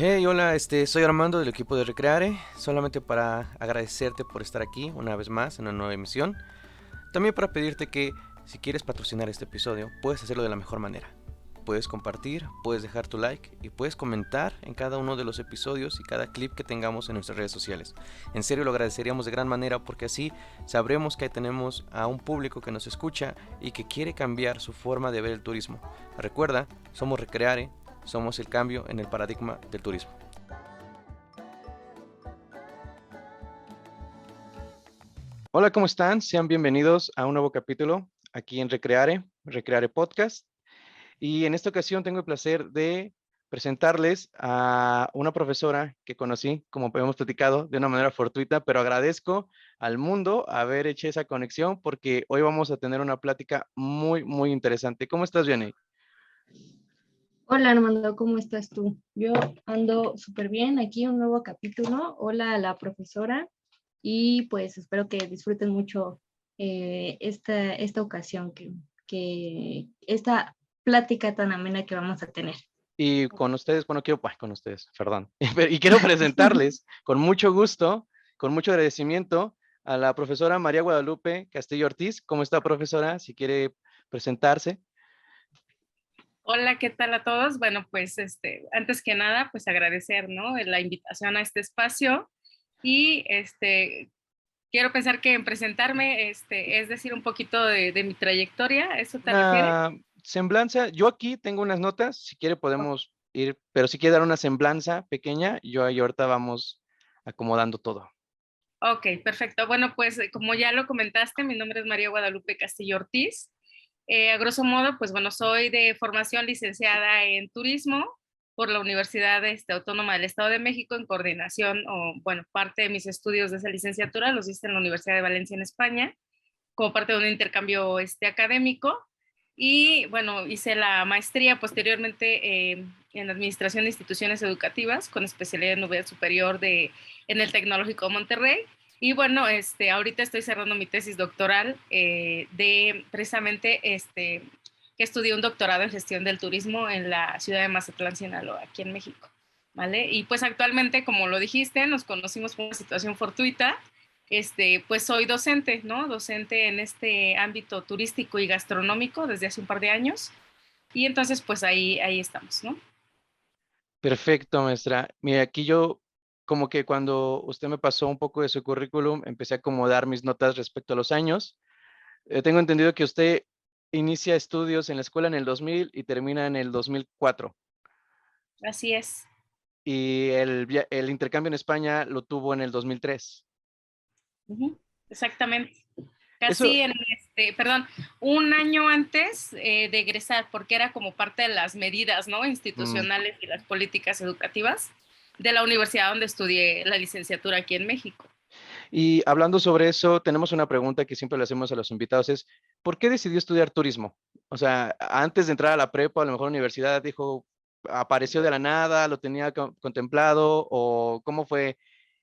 Hey, hola, soy Armando del equipo de Recreare, solamente para agradecerte por estar aquí una vez más en una nueva emisión. También para pedirte que si quieres patrocinar este episodio, puedes hacerlo de la mejor manera. Puedes compartir, puedes dejar tu like y puedes comentar en cada uno de los episodios y cada clip que tengamos en nuestras redes sociales. En serio lo agradeceríamos de gran manera porque así sabremos que tenemos a un público que nos escucha y que quiere cambiar su forma de ver el turismo. Recuerda, somos Recreare, somos el cambio en el paradigma del turismo. Hola, ¿cómo están? Sean bienvenidos a un nuevo capítulo aquí en Recreare, Recreare Podcast. Y en esta ocasión tengo el placer de presentarles a una profesora que conocí, como hemos platicado, de una manera fortuita, pero agradezco al mundo haber hecho esa conexión porque hoy vamos a tener una plática muy, muy interesante. ¿Cómo estás, Jenny? Hola Armando, ¿cómo estás tú? Yo ando súper bien, aquí un nuevo capítulo. Hola a la profesora y pues espero que disfruten mucho esta ocasión, esta plática tan amena que vamos a tener. Y con ustedes, bueno, con ustedes, perdón. Y quiero presentarles con mucho gusto, con mucho agradecimiento, a la profesora María Guadalupe Castillo Ortiz. ¿Cómo está, profesora? Si quiere presentarse. Hola, ¿qué tal a todos? Bueno, pues antes que nada, pues agradecer, ¿no? La invitación a este espacio y quiero pensar que en presentarme es decir un poquito de mi trayectoria, ¿a eso te refieres? Una semblanza, yo aquí tengo unas notas, si quiere podemos ir, pero si quiere dar una semblanza pequeña, yo ahí ahorita vamos acomodando todo. Ok, perfecto. Bueno, pues como ya lo comentaste, mi nombre es María Guadalupe Castillo Ortiz. A grosso modo, pues bueno, soy de formación licenciada en turismo por la Universidad Autónoma del Estado de México en coordinación, o bueno, parte de mis estudios de esa licenciatura los hice en la Universidad de Valencia en España, como parte de un intercambio académico. Y bueno, hice la maestría posteriormente en Administración de Instituciones Educativas con especialidad en nivel superior en el Tecnológico de Monterrey. Y bueno, ahorita estoy cerrando mi tesis doctoral de precisamente que estudié un doctorado en gestión del turismo en la ciudad de Mazatlán, Sinaloa, aquí en México. ¿Vale? Y pues actualmente, como lo dijiste, nos conocimos por una situación fortuita. Pues soy docente, ¿no? Docente en este ámbito turístico y gastronómico desde hace un par de años. Y entonces, pues ahí estamos, ¿no? Perfecto, maestra. Mire, aquí yo, como que cuando usted me pasó un poco de su currículum, empecé a acomodar mis notas respecto a los años. Tengo entendido que usted inicia estudios en la escuela en el 2000 y termina en el 2004. Así es. Y el intercambio en España lo tuvo en el 2003. Ujú. Exactamente. Eso, Casi perdón, un año antes de egresar, porque era como parte de las medidas, ¿no? mm, Institucionales y las políticas educativas de la universidad donde estudié la licenciatura aquí en México. y hablando sobre eso, tenemos una pregunta que siempre le hacemos a los invitados, es, ¿por qué decidió estudiar turismo? O sea, antes de entrar a la prepa, a lo mejor universidad, dijo, apareció de la nada, lo tenía contemplado, o cómo fue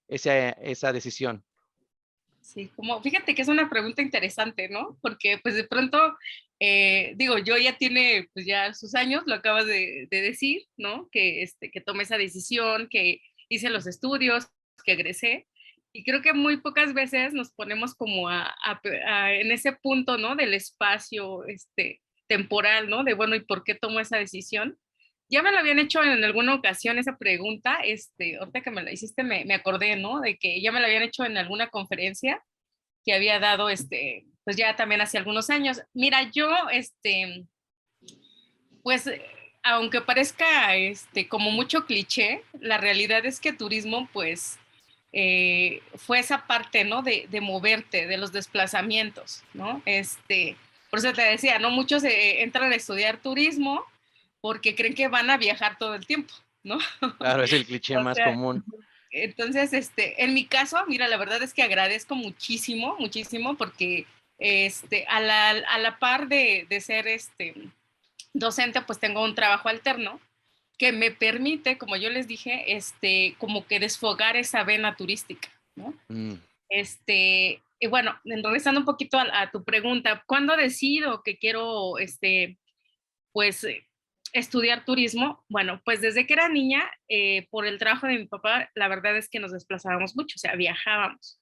esa decisión. Sí, como, fíjate que es una pregunta interesante, ¿no? Porque pues de pronto, digo, yo ya tiene pues ya sus años, lo acabas de decir, ¿no? Que tomé esa decisión, que hice los estudios, que egresé. Y creo que muy pocas veces nos ponemos como en ese punto, ¿no? Del espacio, temporal, ¿no? De, bueno, ¿y por qué tomo esa decisión? Ya me lo habían hecho en alguna ocasión esa pregunta, ahorita que me la hiciste me acordé, ¿no? De que ya me la habían hecho en alguna conferencia que había dado, pues ya también hace algunos años. Mira, yo, pues, aunque parezca, como mucho cliché, la realidad es que turismo, pues, fue esa parte, ¿no? De moverte, de los desplazamientos, ¿no? Por eso te decía, ¿no? Muchos entran a estudiar turismo porque creen que van a viajar todo el tiempo, ¿no? Claro, es el cliché O más sea, común. entonces, en mi caso, mira, la verdad es que agradezco muchísimo, muchísimo, porque a la par de ser docente, pues tengo un trabajo alterno que me permite, como yo les dije, como que desfogar esa vena turística, ¿no? Mm. Y bueno, regresando un poquito a tu pregunta, ¿cuándo decido que quiero, pues, estudiar turismo, bueno, pues desde que era niña, por el trabajo de mi papá, la verdad es que nos desplazábamos mucho, o sea, viajábamos.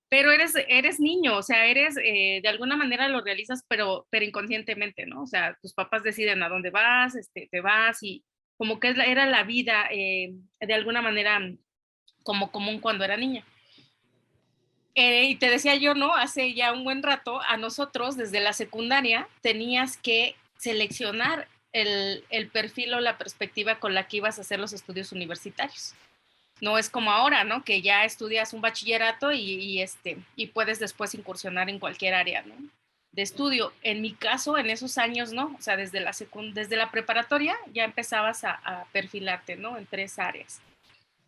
Pero eres niño, o sea, de alguna manera lo realizas, pero inconscientemente, ¿no? O sea, tus papás deciden a dónde vas, te vas y como que era la vida de alguna manera como común cuando era niña. Y te decía yo, ¿no? Hace ya un buen rato, a nosotros desde la secundaria tenías que seleccionar el perfil o la perspectiva con la que ibas a hacer los estudios universitarios. No es como ahora, ¿no? Que ya estudias un bachillerato y puedes después incursionar en cualquier área, ¿no? De estudio. En mi caso, en esos años, ¿no? O sea, desde la preparatoria ya empezabas a perfilarte, ¿no? En 3 áreas.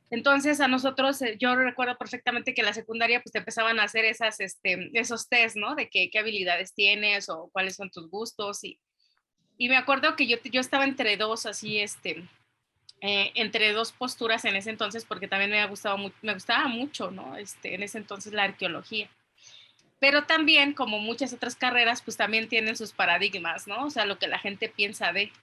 Entonces, a nosotros, yo recuerdo perfectamente que en la secundaria, pues te empezaban a hacer esos test, ¿no? De qué habilidades tienes o cuáles son tus gustos. Y me acuerdo que yo estaba entre dos, así, entre dos posturas en ese entonces, porque también me gustaba mucho, ¿no? En ese entonces la arqueología. Pero también, como muchas otras carreras, pues también tienen sus paradigmas, ¿no? O sea, lo que la gente piensa de.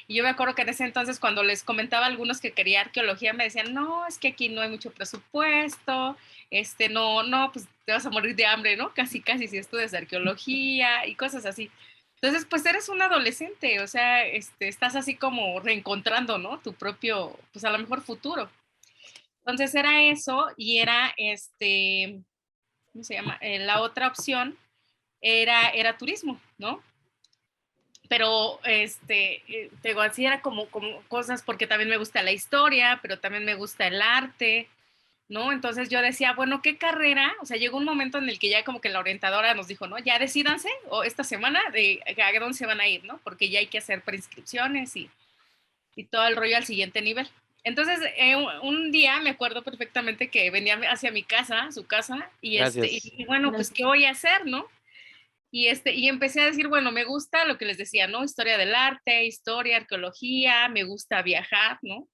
Y yo me acuerdo que en ese entonces, cuando les comentaba a algunos que quería arqueología, me decían, no, es que aquí no hay mucho presupuesto, no, pues te vas a morir de hambre, ¿no? Casi, casi si estudias arqueología y cosas así. Entonces, pues eres un adolescente, o sea, estás así como reencontrando, ¿no? Tu propio, pues a lo mejor futuro. Entonces era eso y era, ¿cómo se llama? La otra opción era turismo, ¿no? Pero, te digo, así era como cosas, porque también me gusta la historia, pero también me gusta el arte, ¿no? Entonces yo decía, bueno, ¿qué carrera? O sea, llegó un momento en el que ya como que la orientadora nos dijo, ¿no? Ya decídanse, o esta semana, a dónde se van a ir, ¿no? Porque ya hay que hacer preinscripciones y todo el rollo al siguiente nivel. Entonces, un día me acuerdo perfectamente que venía hacia mi casa, su casa, y Gracias. dije, bueno, pues, ¿qué voy a hacer, no? Y empecé a decir, bueno, me gusta lo que les decía, ¿no? Historia del arte, historia, arqueología, me gusta viajar, ¿no?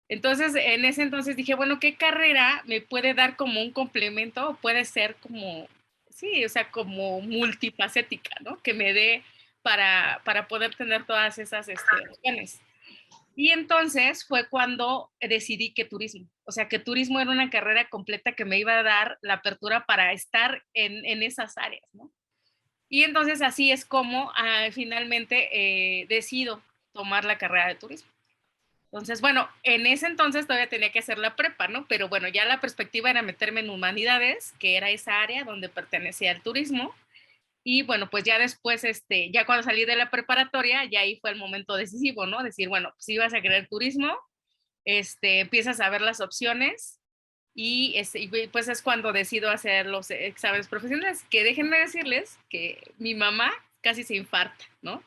Entonces, en ese entonces dije, bueno, ¿qué carrera me puede dar como un complemento o puede ser como, sí, o sea, como multifacética, ¿no? Que me dé para poder tener todas esas opciones. Y entonces fue cuando decidí que turismo, o sea, que turismo era una carrera completa que me iba a dar la apertura para estar en esas áreas, ¿no? Y entonces así es como finalmente decido tomar la carrera de turismo. Entonces, bueno, en ese entonces todavía tenía que hacer la prepa, ¿no? Pero bueno, ya la perspectiva era meterme en humanidades, que era esa área donde pertenecía al turismo. Y bueno, pues ya después, ya cuando salí de la preparatoria, ya ahí fue el momento decisivo, ¿no? Decir, bueno, pues si vas a querer turismo, empiezas a ver las opciones y pues es cuando decido hacer los exámenes profesionales, que déjenme decirles que mi mamá casi se infarta, ¿no?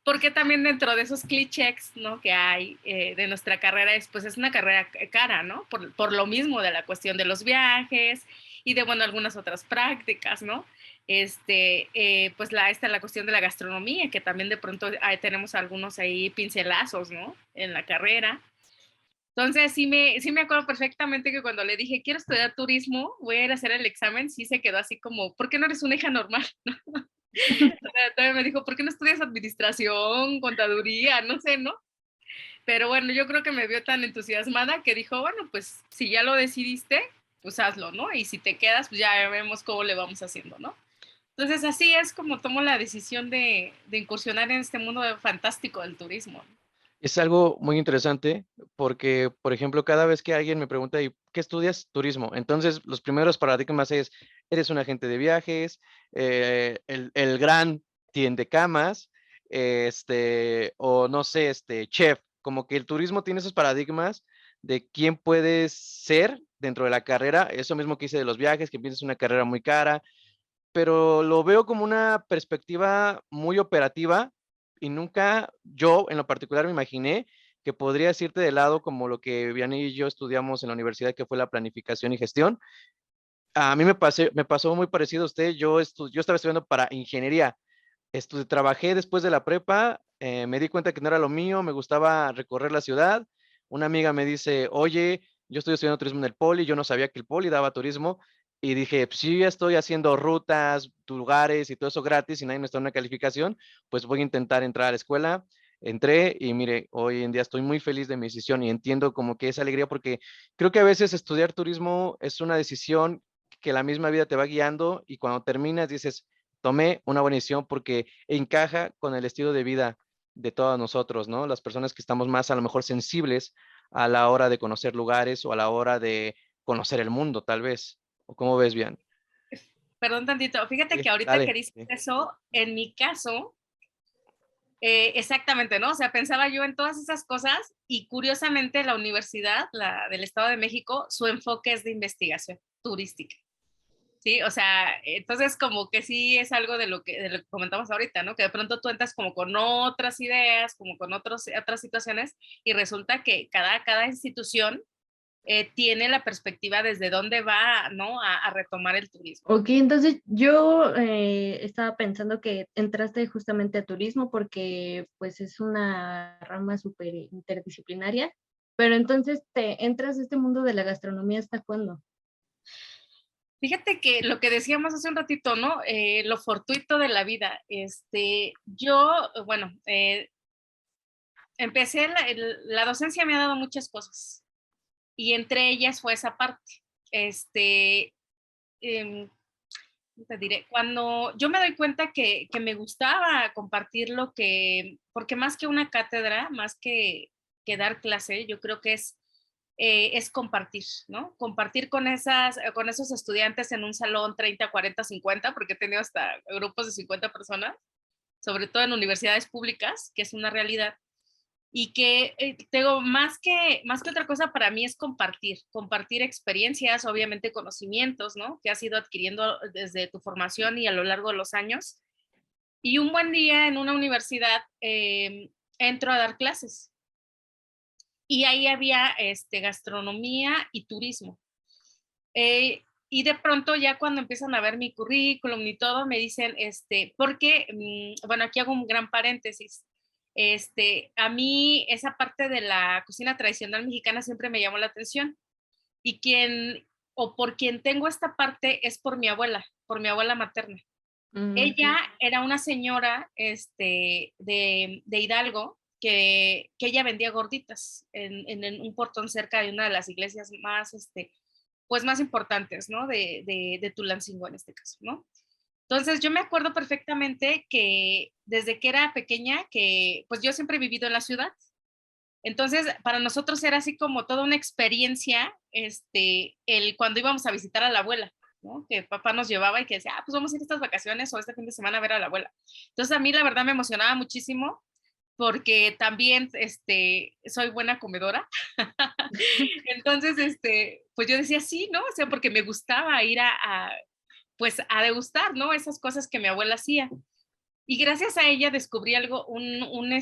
Porque también dentro de esos clichés, ¿no? Que hay de nuestra carrera, pues es una carrera cara, ¿no? Por lo mismo de la cuestión de los viajes y de, bueno, algunas otras prácticas, ¿no? Pues la cuestión de la gastronomía, que también de pronto tenemos algunos ahí pincelazos, ¿no? En la carrera. Entonces, sí me acuerdo perfectamente que cuando le dije, quiero estudiar turismo, voy a ir a hacer el examen, sí se quedó así como, ¿por qué no eres una hija normal? Todavía me dijo, ¿por qué no estudias administración, contaduría? No sé, ¿no? Pero bueno, yo creo que me vio tan entusiasmada que dijo, bueno, pues si ya lo decidiste, pues hazlo, ¿no? Y si te quedas, pues ya vemos cómo le vamos haciendo, ¿no? Entonces, así es como tomo la decisión de incursionar en este mundo fantástico del turismo. Es algo muy interesante porque, por ejemplo, cada vez que alguien me pregunta, ¿y qué estudias? Turismo. Entonces, los primeros paradigmas es, eres un agente de viajes, el gran tiendecamas, o no sé, chef. Como que el turismo tiene esos paradigmas de quién puedes ser dentro de la carrera. Eso mismo que hice de los viajes, que piensas una carrera muy cara, pero lo veo como una perspectiva muy operativa y nunca yo en lo particular me imaginé que podrías irte de lado como lo que Vianney y yo estudiamos en la universidad, que fue la planificación y gestión. A mí me pasó muy parecido a usted. Yo estaba estudiando para ingeniería. Trabajé después de la prepa, me di cuenta que no era lo mío, me gustaba recorrer la ciudad. Una amiga me dice, oye, yo estoy estudiando turismo en el Poli, yo no sabía que el Poli daba turismo, y dije, pues sí, ya estoy haciendo rutas, lugares y todo eso gratis y nadie me está dando una calificación, pues voy a intentar entrar a la escuela. entré y mire, hoy en día estoy muy feliz de mi decisión y entiendo como que esa alegría porque creo que a veces estudiar turismo es una decisión que la misma vida te va guiando y cuando terminas dices, tomé una buena decisión porque encaja con el estilo de vida de todos nosotros, ¿no? Las personas que estamos más a lo mejor sensibles a la hora de conocer lugares o a la hora de conocer el mundo, tal vez. ¿O cómo ves, bien? Perdón tantito, fíjate Sí, que ahorita que dale. dices Sí. eso, en mi caso, exactamente, ¿no? O sea, pensaba yo en todas esas cosas y curiosamente la universidad, la del Estado de México, su enfoque es de investigación turística. Sí, o sea, entonces como que sí es algo de lo que comentamos ahorita, ¿no? Que de pronto tú entras como con otras ideas, como con otras situaciones y resulta que cada institución tiene la perspectiva desde dónde va, ¿no? A retomar el turismo. Ok, entonces yo estaba pensando que entraste justamente a turismo porque pues es una rama súper interdisciplinaria, pero entonces te entras a este mundo de la gastronomía ¿hasta cuándo? Fíjate que lo que decíamos hace un ratito, ¿no? Lo fortuito de la vida. Yo, bueno, empecé, la docencia me ha dado muchas cosas y entre ellas fue esa parte. Este, em, te diré, cuando yo me doy cuenta que me gustaba compartir lo que, porque más que una cátedra, más que dar clase, yo creo que es compartir, ¿no? Compartir con esos estudiantes en un salón 30, 40, 50, porque he tenido hasta grupos de 50 personas, sobre todo en universidades públicas, que es una realidad. Y que tengo más que otra cosa para mí es compartir experiencias, obviamente conocimientos, ¿no? Que has ido adquiriendo desde tu formación y a lo largo de los años. Y un buen día en una universidad entro a dar clases y ahí había gastronomía y turismo. Y de pronto ya cuando empiezan a ver mi currículum y todo, me dicen, porque, bueno, aquí hago un gran paréntesis. A mí esa parte de la cocina tradicional mexicana siempre me llamó la atención. Y o por quien tengo esta parte es por mi abuela materna. Mm, ok. Ella era una señora de Hidalgo que ella vendía gorditas en un portón cerca de una de las iglesias más, pues más importantes, ¿no? De Tulancingo en este caso, ¿no? Entonces yo me acuerdo perfectamente que desde que era pequeña, que pues yo siempre he vivido en la ciudad, entonces para nosotros era así como toda una experiencia, cuando íbamos a visitar a la abuela, ¿no? Que papá nos llevaba y que decía, pues vamos a ir estas vacaciones o este fin de semana a ver a la abuela. Entonces a mí la verdad me emocionaba muchísimo porque también soy buena comedora. Entonces, pues yo decía sí, ¿no? O sea, porque me gustaba ir pues a degustar, ¿no? Esas cosas que mi abuela hacía. Y gracias a ella descubrí algo, una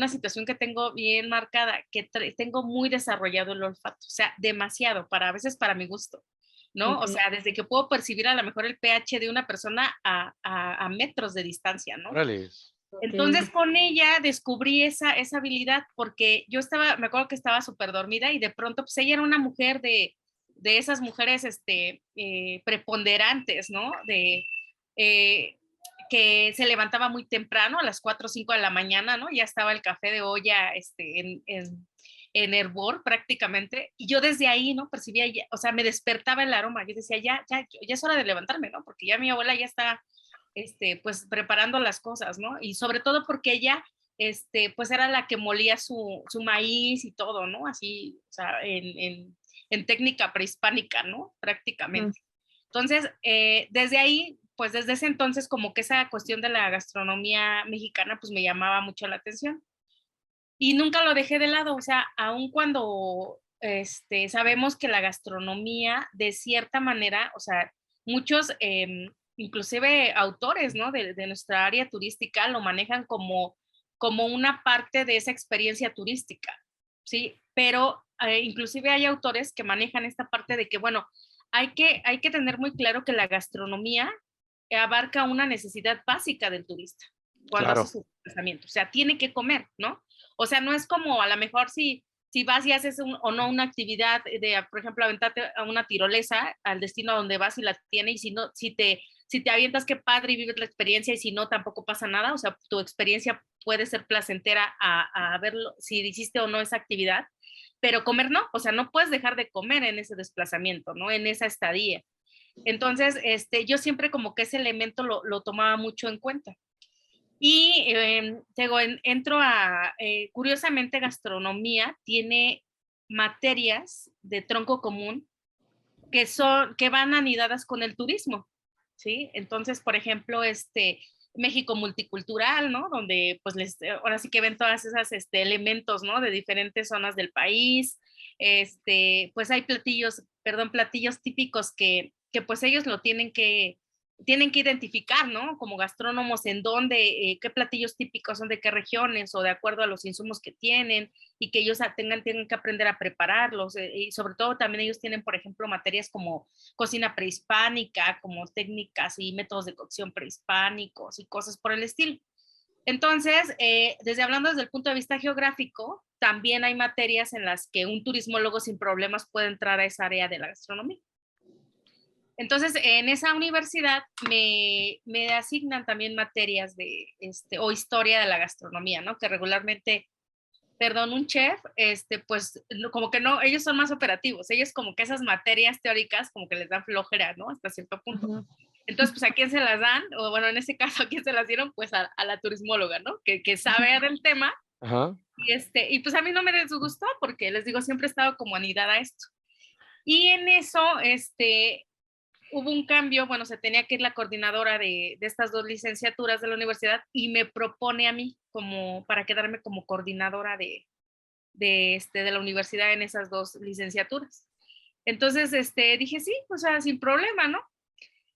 situación que tengo bien marcada, que tengo muy desarrollado el olfato, o sea, demasiado, a veces para mi gusto, ¿no? Ok. O sea, desde que puedo percibir a lo mejor el pH de una persona a metros de distancia, ¿no? Órale. Ok. Entonces con ella descubrí esa habilidad porque me acuerdo que estaba súper dormida y de pronto, pues ella era una mujer de esas mujeres preponderantes, ¿no? Eh, que se levantaba muy temprano, a las 4 o 5 de la mañana, ¿no? Ya estaba el café de olla en hervor prácticamente, y yo desde ahí, ¿no? Percibía, o sea, me despertaba el aroma, yo decía, ya es hora de levantarme, ¿no? Porque ya mi abuela ya está pues preparando las cosas, ¿no? Y sobre todo porque ella, pues era la que molía su maíz y todo, ¿no? Así, o sea, en técnica prehispánica, ¿no? Mm. Prácticamente. Entonces, desde ahí, pues desde ese entonces, como que esa cuestión de la gastronomía mexicana, pues me llamaba mucho la atención. Y nunca lo dejé de lado, o sea, aun cuando sabemos que la gastronomía, de cierta manera, o sea, muchos, inclusive autores, ¿no? De nuestra área turística lo manejan como una parte de esa experiencia turística, ¿sí? Pero inclusive hay autores que manejan esta parte de que, bueno, hay que tener muy claro que la gastronomía abarca una necesidad básica del turista cuando hace Claro. su desplazamiento, o sea, tiene que comer, ¿no? O sea, no es como a lo mejor si vas y haces o no una actividad por ejemplo, aventarte a una tirolesa al destino a donde vas y la tiene, y si no, si te si te avientas, qué padre y vives la experiencia, y si no, tampoco pasa nada. O sea, tu experiencia puede ser placentera a verlo, si hiciste o no esa actividad, pero comer no, o sea, no puedes dejar de comer en ese desplazamiento, ¿no? En esa estadía. Entonces, yo siempre como que ese elemento lo tomaba mucho en cuenta. Y entro a, curiosamente, gastronomía tiene materias de tronco común que van anidadas con el turismo, ¿sí? Entonces, por ejemplo, México multicultural, ¿no? Donde pues ahora sí que ven todas esas elementos, ¿no? De diferentes zonas del país. Pues hay platillos típicos que pues ellos lo tienen que identificar, ¿no? Como gastrónomos, en dónde, qué platillos típicos son de qué regiones o de acuerdo a los insumos que tienen, y que ellos tengan que aprender a prepararlos. Y sobre todo también ellos tienen, por ejemplo, materias como cocina prehispánica, como técnicas y métodos de cocción prehispánicos y cosas por el estilo. Entonces, desde el punto de vista geográfico, también hay materias en las que un turismólogo sin problemas puede entrar a esa área de la gastronomía. Entonces, en esa universidad me asignan también materias de, o historia de la gastronomía, ¿no? Que regularmente, perdón, un chef, pues como que no, ellos son más operativos, ellos como que esas materias teóricas como que les dan flojera, ¿no? Hasta cierto punto. Uh-huh. Entonces, pues, ¿a quién se las dan? O bueno, en ese caso, ¿a quién se las dieron? Pues a la turismóloga, ¿no? Que sabe del tema. Ajá. Y pues a mí no me disgustó, porque les digo, siempre he estado como anidada a esto. Y en eso, hubo un cambio. Bueno, se tenía que ir la coordinadora de estas dos licenciaturas de la universidad, y me propone a mí como para quedarme como coordinadora de la universidad en esas dos licenciaturas. Entonces, dije sí, o sea, sin problema, ¿no?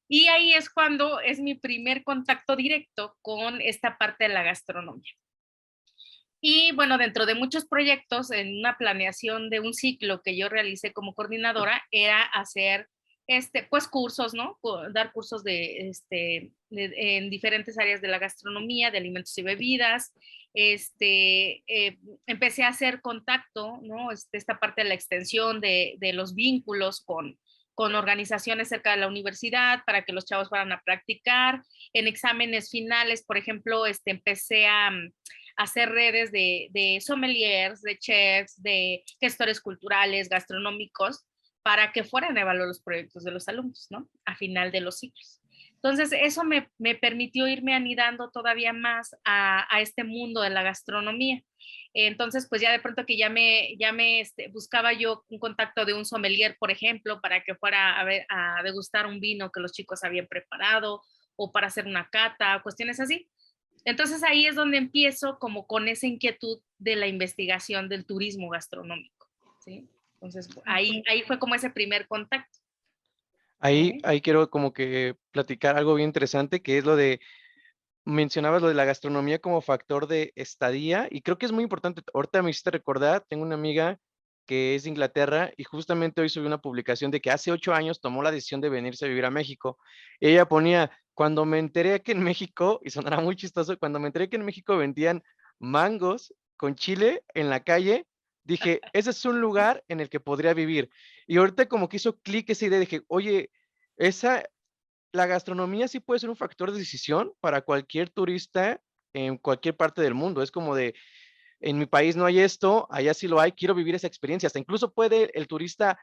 Y ahí es cuando es mi primer contacto directo con esta parte de la gastronomía. Y bueno, dentro de muchos proyectos, en una planeación de un ciclo que yo realicé como coordinadora, era hacer pues cursos, ¿no? Dar cursos en diferentes áreas de la gastronomía, de alimentos y bebidas. Empecé a hacer contacto, ¿no? Esta parte de la extensión de los vínculos con organizaciones cerca de la universidad para que los chavos fueran a practicar. En exámenes finales, por ejemplo, empecé a hacer redes de sommeliers, de chefs, de gestores culturales, gastronómicos, para que fueran a evaluar los proyectos de los alumnos, ¿no? A final de los ciclos. Entonces, eso me permitió irme anidando todavía más a este mundo de la gastronomía. Entonces, pues ya de pronto que ya me buscaba yo un contacto de un sommelier, por ejemplo, para que fuera a degustar un vino que los chicos habían preparado, o para hacer una cata, cuestiones así. Entonces ahí es donde empiezo como con esa inquietud de la investigación del turismo gastronómico, ¿sí? Entonces ahí fue como ese primer contacto. Ahí quiero como que platicar algo bien interesante, que es lo de, mencionabas lo de la gastronomía como factor de estadía, y creo que es muy importante. Ahorita me hiciste recordar, tengo una amiga que es de Inglaterra, y justamente hoy subí una publicación de que hace 8 años tomó la decisión de venirse a vivir a México. Ella ponía, cuando me enteré que en México, y sonará muy chistoso, cuando me enteré que en México vendían mangos con chile en la calle, dije, ese es un lugar en el que podría vivir. Y ahorita como que hizo clic esa idea, dije, oye, la gastronomía sí puede ser un factor de decisión para cualquier turista en cualquier parte del mundo. Es como de, en mi país no hay esto, allá sí lo hay, quiero vivir esa experiencia. Hasta incluso puede el turista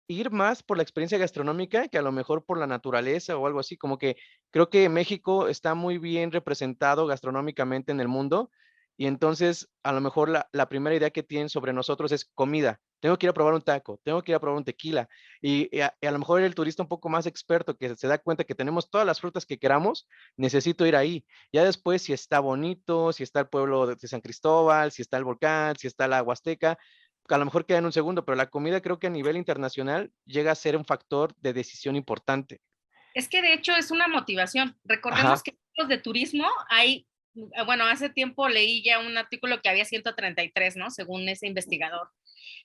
ir más por la experiencia gastronómica que a lo mejor por la naturaleza o algo así. Como que creo que México está muy bien representado gastronómicamente en el mundo, y entonces a lo mejor la primera idea que tienen sobre nosotros es comida. Tengo que ir a probar un taco, tengo que ir a probar un tequila, y a lo mejor el turista un poco más experto que se da cuenta que tenemos todas las frutas que queramos, necesito ir ahí. Ya después, si está bonito, si está el pueblo de San Cristóbal, si está el volcán, si está la Huasteca, a lo mejor queda en un segundo, pero la comida creo que a nivel internacional llega a ser un factor de decisión importante. Es que de hecho es una motivación. Recordemos Ajá. que tipos de turismo hay, bueno, hace tiempo leí ya un artículo que había 133, ¿no? Según ese investigador.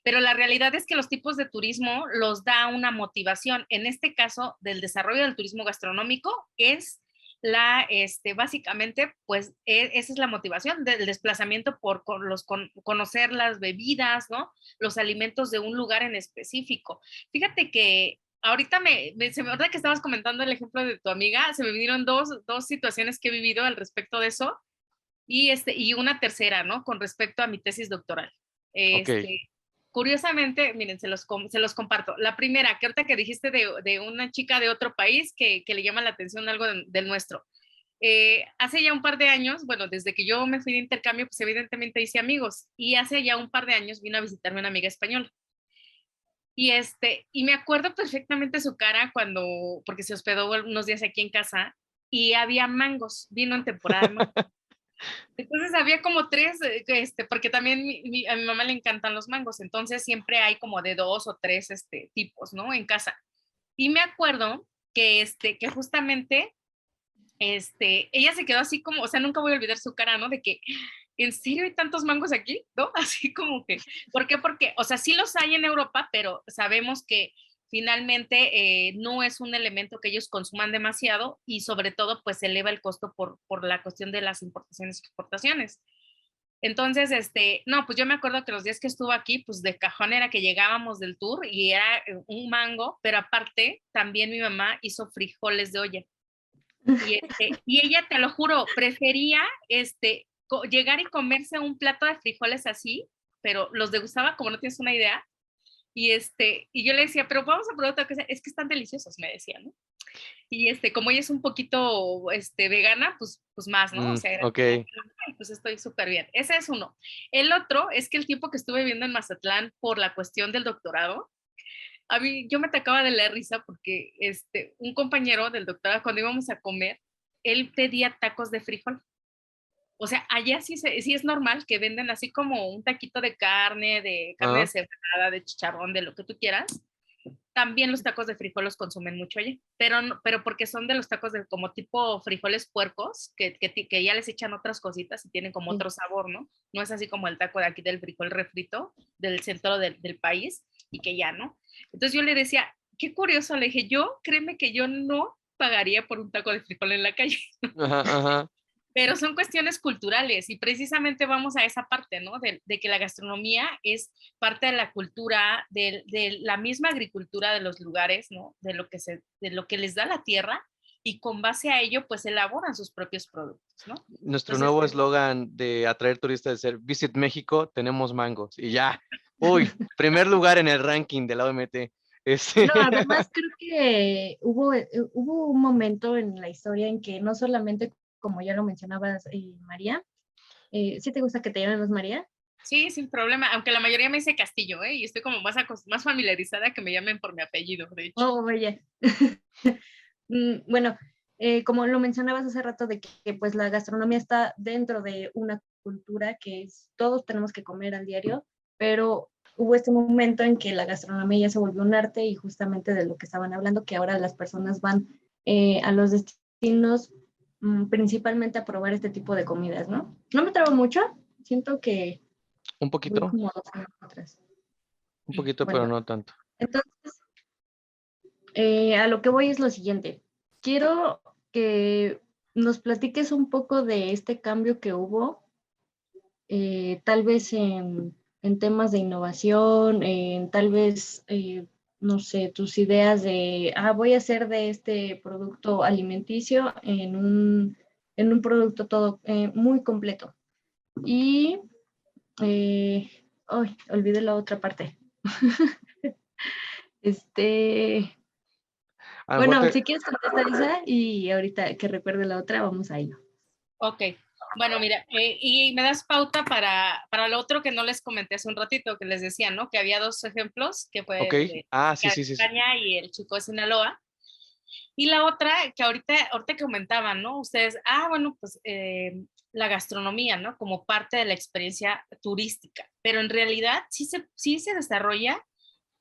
Pero la realidad es que los tipos de turismo los da una motivación. En este caso, del desarrollo del turismo gastronómico, es básicamente, pues, esa es la motivación del desplazamiento por conocer las bebidas, ¿no? Los alimentos de un lugar en específico. Fíjate que ahorita ahorita que estabas comentando el ejemplo de tu amiga, se me vinieron dos situaciones que he vivido al respecto de eso y una tercera, ¿no? Con respecto a mi tesis doctoral. Ok. Curiosamente, miren, se los comparto. La primera, que ahorita que dijiste de una chica de otro país que le llama la atención algo del nuestro. Hace ya un par de años, bueno, desde que yo me fui de intercambio, pues evidentemente hice amigos. Y hace ya un par de años vino a visitarme una amiga española. Y me acuerdo perfectamente su cara porque se hospedó unos días aquí en casa y había mangos, vino en temporada de mangos. Entonces había como tres, porque también a mi mamá le encantan los mangos, entonces siempre hay como de 2 o 3 tipos, ¿no? En casa. Y me acuerdo que justamente ella se quedó así como, o sea, nunca voy a olvidar su cara, ¿no? De que, ¿en serio hay tantos mangos aquí? ¿No? Así como que, ¿por qué? Porque, o sea, sí los hay en Europa, pero sabemos que finalmente no es un elemento que ellos consuman demasiado y sobre todo pues eleva el costo por la cuestión de las importaciones y exportaciones. Entonces, no, pues yo me acuerdo que los días que estuvo aquí, pues de cajón era que llegábamos del tour y era un mango, pero aparte también mi mamá hizo frijoles de olla. Y ella, te lo juro, prefería llegar y comerse un plato de frijoles así, pero los degustaba como no tienes una idea. Y yo le decía, pero vamos a probar otra cosa, es que están deliciosos, me decía, ¿no? Y como ella es un poquito vegana, pues más, ¿no? O sea, era Ok. como, pues estoy súper bien. Ese es uno. El otro es que el tiempo que estuve viviendo en Mazatlán por la cuestión del doctorado, a mí yo me atacaba de la risa porque un compañero del doctorado, cuando íbamos a comer, él pedía tacos de frijol. O sea, allá sí es normal que venden así como un taquito de carne Ah, deshebrada, de chicharrón, de lo que tú quieras. También los tacos de frijol los consumen mucho allá, pero porque son de los tacos de como tipo frijoles puercos, que ya les echan otras cositas y tienen como Sí. otro sabor, ¿no? No es así como el taco de aquí del frijol refrito del centro del país y que ya, ¿no? Entonces yo le decía, qué curioso, le dije, créeme que yo no pagaría por un taco de frijol en la calle. ajá, ajá. Pero son cuestiones culturales y precisamente vamos a esa parte, ¿no? De que la gastronomía es parte de la cultura, de la misma agricultura de los lugares, ¿no? De lo que les da la tierra y con base a ello, pues elaboran sus propios productos, ¿no? Nuestro Entonces, nuevo eslogan de atraer turistas es ser Visit México, tenemos mangos. Y ya. Uy, primer lugar en el ranking de la OMT. No, además creo que hubo un momento en la historia en que no solamente, como ya lo mencionabas, María, ¿sí te gusta que te llamemos María? sí, sin problema, aunque la mayoría me dice Castillo, ¿eh? Y estoy como más familiarizada que me llamen por mi apellido, de hecho. Oh, vaya. Bueno, como lo mencionabas hace rato de que pues la gastronomía está dentro de una cultura que es, todos tenemos que comer al diario, pero hubo este momento en que la gastronomía ya se volvió un arte y justamente de lo que estaban hablando, que ahora las personas van a los destinos principalmente a probar este tipo de comidas, ¿no? No me trabo mucho, siento que Un voy poquito, como 2 años atrás. un poquito, pero Bueno, no tanto. entonces a lo que voy es lo siguiente. Quiero que nos platiques un poco de este cambio que hubo, tal vez en temas de innovación, en tal vez, no sé, tus ideas de, voy a hacer de este producto alimenticio en un producto todo muy completo. Y, olvidé la otra parte. Este, A lo mejor bueno, si quieres contestar esa y ahorita que recuerde la otra, vamos a ello. Ok, bueno, mira, y me das pauta para lo otro que no les comenté hace un ratito, que les decía, ¿no? Que había 2 ejemplos, que ok. fue de Ah, sí, chica de sí, sí, sí. España y el chico de Sinaloa. Y la otra, que ahorita que comentaban, ¿no? Ustedes, bueno, pues la gastronomía, ¿no? Como parte de la experiencia turística, pero en realidad sí se desarrolla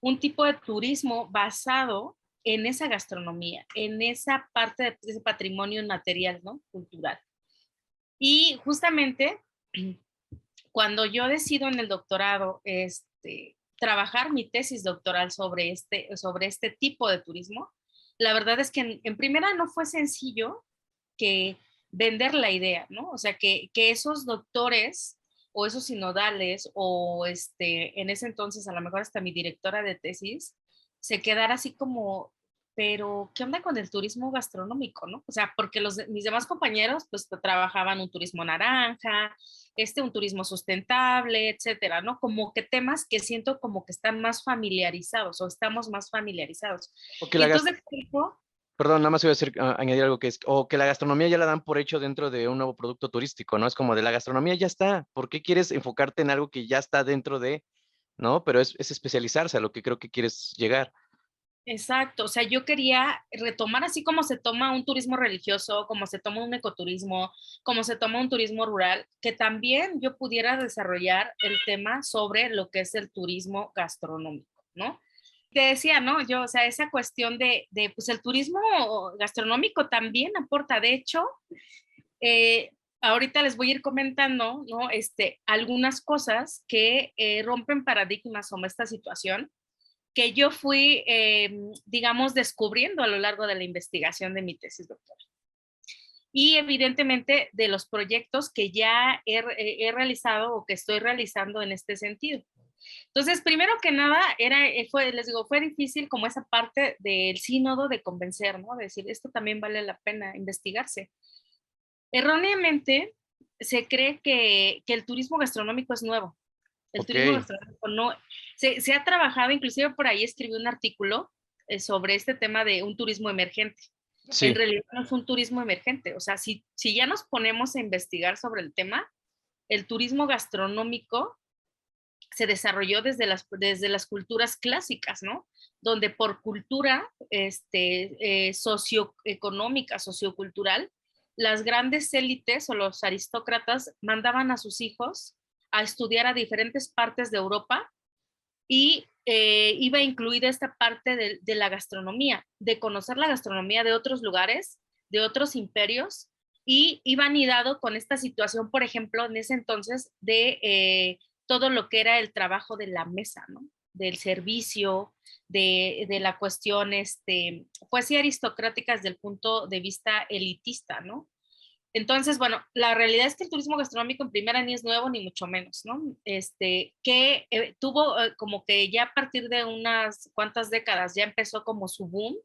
un tipo de turismo basado en esa gastronomía, en esa parte de ese patrimonio material, ¿no? Cultural. Y justamente cuando yo decido en el doctorado trabajar mi tesis doctoral sobre este tipo de turismo, la verdad es que en primera no fue sencillo que vender la idea, ¿no? O sea, que esos doctores o esos sinodales o en ese entonces a lo mejor hasta mi directora de tesis se quedara así como, pero ¿qué onda con el turismo gastronómico, no? O sea, porque mis demás compañeros pues trabajaban un turismo naranja, un turismo sustentable, etcétera, ¿no? Como que temas que siento como que están más familiarizados o estamos más familiarizados. O que Y la entonces, Perdón, nada más iba a decir, añadir algo que es, o que la gastronomía ya la dan por hecho dentro de un nuevo producto turístico, ¿no? Es como de la gastronomía ya está, ¿por qué quieres enfocarte en algo que ya está dentro de, ¿no? Pero es especializarse a lo que creo que quieres llegar. exacto, o sea, yo quería retomar así como se toma un turismo religioso, como se toma un ecoturismo, como se toma un turismo rural, que también yo pudiera desarrollar el tema sobre lo que es el turismo gastronómico, ¿no? Te decía, ¿no? Yo, o sea, esa cuestión pues el turismo gastronómico también aporta, de hecho, ahorita les voy a ir comentando, ¿no? Algunas cosas que rompen paradigmas sobre esta situación que yo fui, digamos, descubriendo a lo largo de la investigación de mi tesis doctoral. Y evidentemente de los proyectos que ya he realizado o que estoy realizando en este sentido. Entonces, primero que nada, les digo, fue difícil como esa parte del sínodo de convencer, ¿no? De decir, esto también vale la pena investigarse. Erróneamente, se cree que el turismo gastronómico es nuevo. El turismo Ok, gastronómico no, se ha trabajado, inclusive por ahí escribí un artículo sobre este tema de un turismo emergente. En sí, realidad no es un turismo emergente, o sea, si ya nos ponemos a investigar sobre el tema, el turismo gastronómico se desarrolló desde las culturas clásicas, ¿no? Donde por cultura socioeconómica, sociocultural, las grandes élites o los aristócratas mandaban a sus hijos a estudiar a diferentes partes de Europa y iba incluida esta parte de la gastronomía, de conocer la gastronomía de otros lugares, de otros imperios, y iba anidado con esta situación, por ejemplo, en ese entonces, de todo lo que era el trabajo de la mesa, ¿no? Del servicio, de la cuestión, pues sí, aristocrática desde el punto de vista elitista, ¿no? Entonces, bueno, la realidad es que el turismo gastronómico en primera ni es nuevo ni mucho menos, ¿no? Que tuvo como que ya a partir de unas cuantas décadas ya empezó como su boom,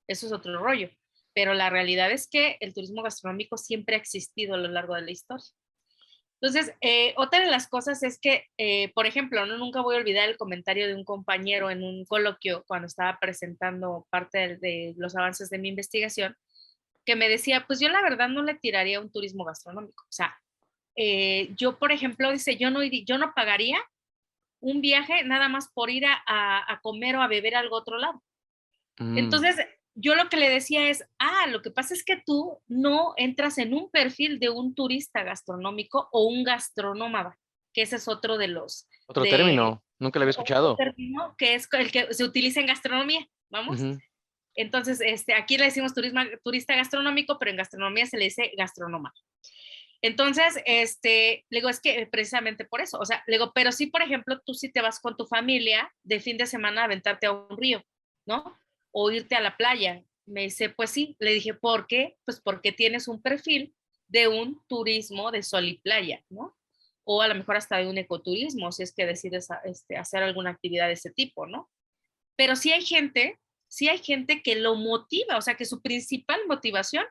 eso es otro rollo, pero la realidad es que el turismo gastronómico siempre ha existido a lo largo de la historia. Entonces, otra de las cosas es que, por ejemplo, no nunca voy a olvidar el comentario de un compañero en un coloquio cuando estaba presentando parte de los avances de mi investigación, que me decía, pues yo la verdad no le tiraría un turismo gastronómico. O sea, yo, por ejemplo, dice, yo no pagaría un viaje nada más por ir a comer o a beber a algo otro lado. mm, Entonces, yo lo que le decía es, lo que pasa es que tú no entras en un perfil de un turista gastronómico o un gastronómada, que ese es otro de los, otro de término, nunca lo había otro escuchado. término que es el que se utiliza en gastronomía, vamos. Ujú. Entonces, aquí le decimos turista gastronómico, pero en gastronomía se le dice gastrónoma. Entonces, le digo, es que precisamente por eso, o sea, le digo, pero sí, por ejemplo, tú sí te vas con tu familia de fin de semana a aventarte a un río, ¿no? O irte a la playa. Me dice, pues sí, le dije, ¿por qué? Pues porque tienes un perfil de un turismo de sol y playa, ¿no? O a lo mejor hasta de un ecoturismo, si es que decides hacer alguna actividad de ese tipo, ¿no? Pero sí hay gente que lo motiva, o sea, que su principal motivación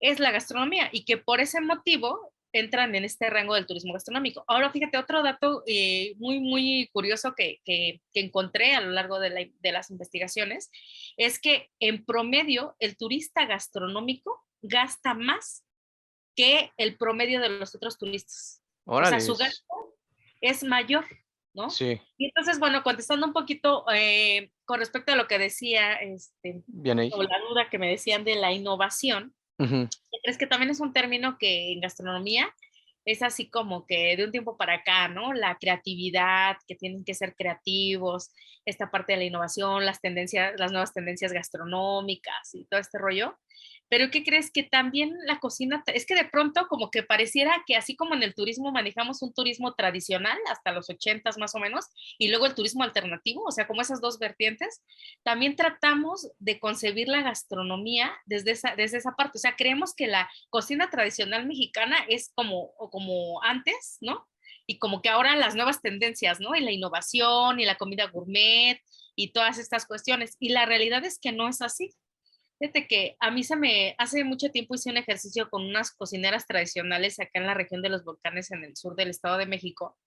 es la gastronomía y que por ese motivo entran en este rango del turismo gastronómico. Ahora, fíjate, otro dato muy, muy curioso que encontré a lo largo de las investigaciones es que en promedio el turista gastronómico gasta más que el promedio de los otros turistas. O sea, Órale, su gasto es mayor, ¿no? sí, Y entonces, bueno, contestando un poquito con respecto a lo que decía, bien ahí. o la duda que me decían de la innovación, Ujú. es que también es un término que en gastronomía es así como que de un tiempo para acá, ¿no? La creatividad, que tienen que ser creativos, esta parte de la innovación, las tendencias, las nuevas tendencias gastronómicas y todo este rollo. Pero ¿qué crees? Que también la cocina, es que de pronto como que pareciera que así como en el turismo manejamos un turismo tradicional hasta los 80 más o menos, y luego el turismo alternativo, o sea, como esas dos vertientes, también tratamos de concebir la gastronomía desde esa parte. O sea, creemos que la cocina tradicional mexicana es como antes, ¿no? y como que ahora las nuevas tendencias, ¿no? Y la innovación y la comida gourmet y todas estas cuestiones. Y la realidad es que no es así. Fíjate que a mí hace mucho tiempo hice un ejercicio con unas cocineras tradicionales acá en la región de los volcanes en el sur del Estado de México.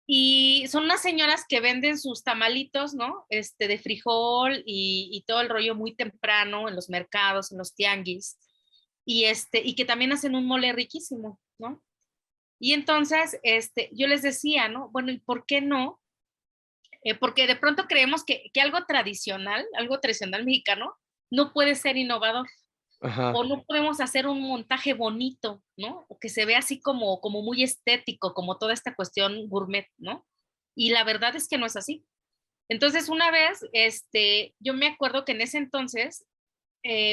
Y son unas señoras que venden sus tamalitos, ¿no? De frijol y todo el rollo muy temprano en los mercados, en los tianguis. Y que también hacen un mole riquísimo, ¿no? Y entonces, yo les decía, ¿no? Bueno, ¿y por qué no? Porque de pronto creemos que algo tradicional mexicano, no puede ser innovador. Ajá. O no podemos hacer un montaje bonito, ¿no? O que se vea así como muy estético, como toda esta cuestión gourmet, ¿no? Y la verdad es que no es así. Entonces, una vez, yo me acuerdo que en ese entonces,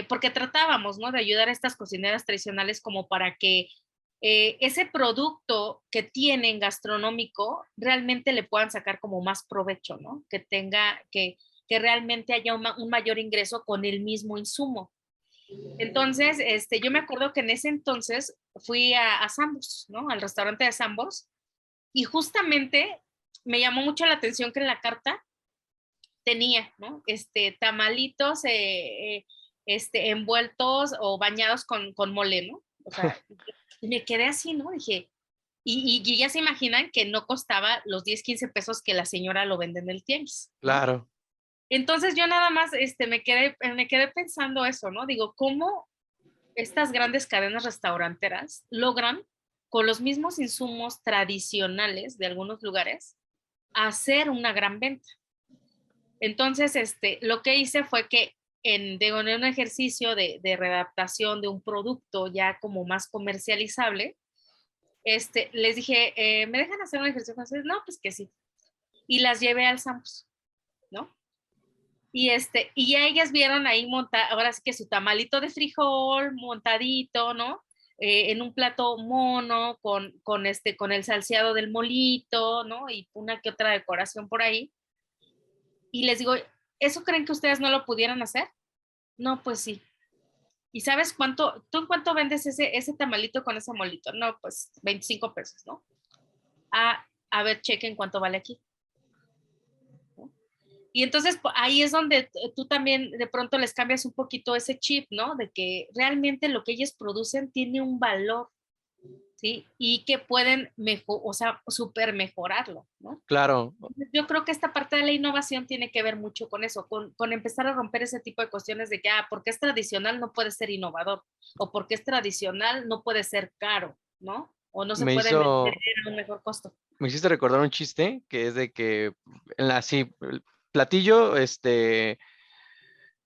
porque tratábamos, ¿no? De ayudar a estas cocineras tradicionales como para que ese producto que tienen gastronómico realmente le puedan sacar como más provecho, ¿no? Que realmente haya un mayor ingreso con el mismo insumo. Entonces, yo me acuerdo que en ese entonces fui a Sambors, ¿no? Al restaurante de Sambors, y justamente me llamó mucho la atención que en la carta tenía, ¿no? Tamalitos envueltos o bañados con mole, ¿no? O sea, y me quedé así, ¿no? Dije, y ya se imaginan que no costaba los 10, 15 pesos que la señora lo vende en el tianguis, ¿no? Claro. Entonces yo nada más me quedé pensando eso, ¿no? Digo, ¿cómo estas grandes cadenas restauranteras logran con los mismos insumos tradicionales de algunos lugares hacer una gran venta? Entonces, lo que hice fue que en un ejercicio de readaptación de un producto ya como más comercializable, les dije, ¿me dejan hacer un ejercicio francés? No, pues que sí. Y las llevé al Sambos, ¿no? Y ya ellas vieron ahí ahora sí que su tamalito de frijol montadito, ¿no? En un plato mono, con el salseado del molito, ¿no? Y una que otra decoración por ahí. Y les digo, ¿eso creen que ustedes no lo pudieran hacer? No, pues sí. ¿Y sabes tú en cuánto vendes ese tamalito con ese molito? No, pues 25 pesos, ¿no? A ver, chequen cuánto vale aquí. Y entonces ahí es donde tú también de pronto les cambias un poquito ese chip, ¿no? De que realmente lo que ellos producen tiene un valor, ¿sí? Y que pueden o sea, súper mejorarlo, ¿no? Claro. Yo creo que esta parte de la innovación tiene que ver mucho con eso, con empezar a romper ese tipo de cuestiones de que, porque es tradicional no puede ser innovador, o porque es tradicional no puede ser caro, ¿no? O no se Me puede vender hizo, a un mejor costo. me hiciste recordar un chiste que es de que sí, el platillo,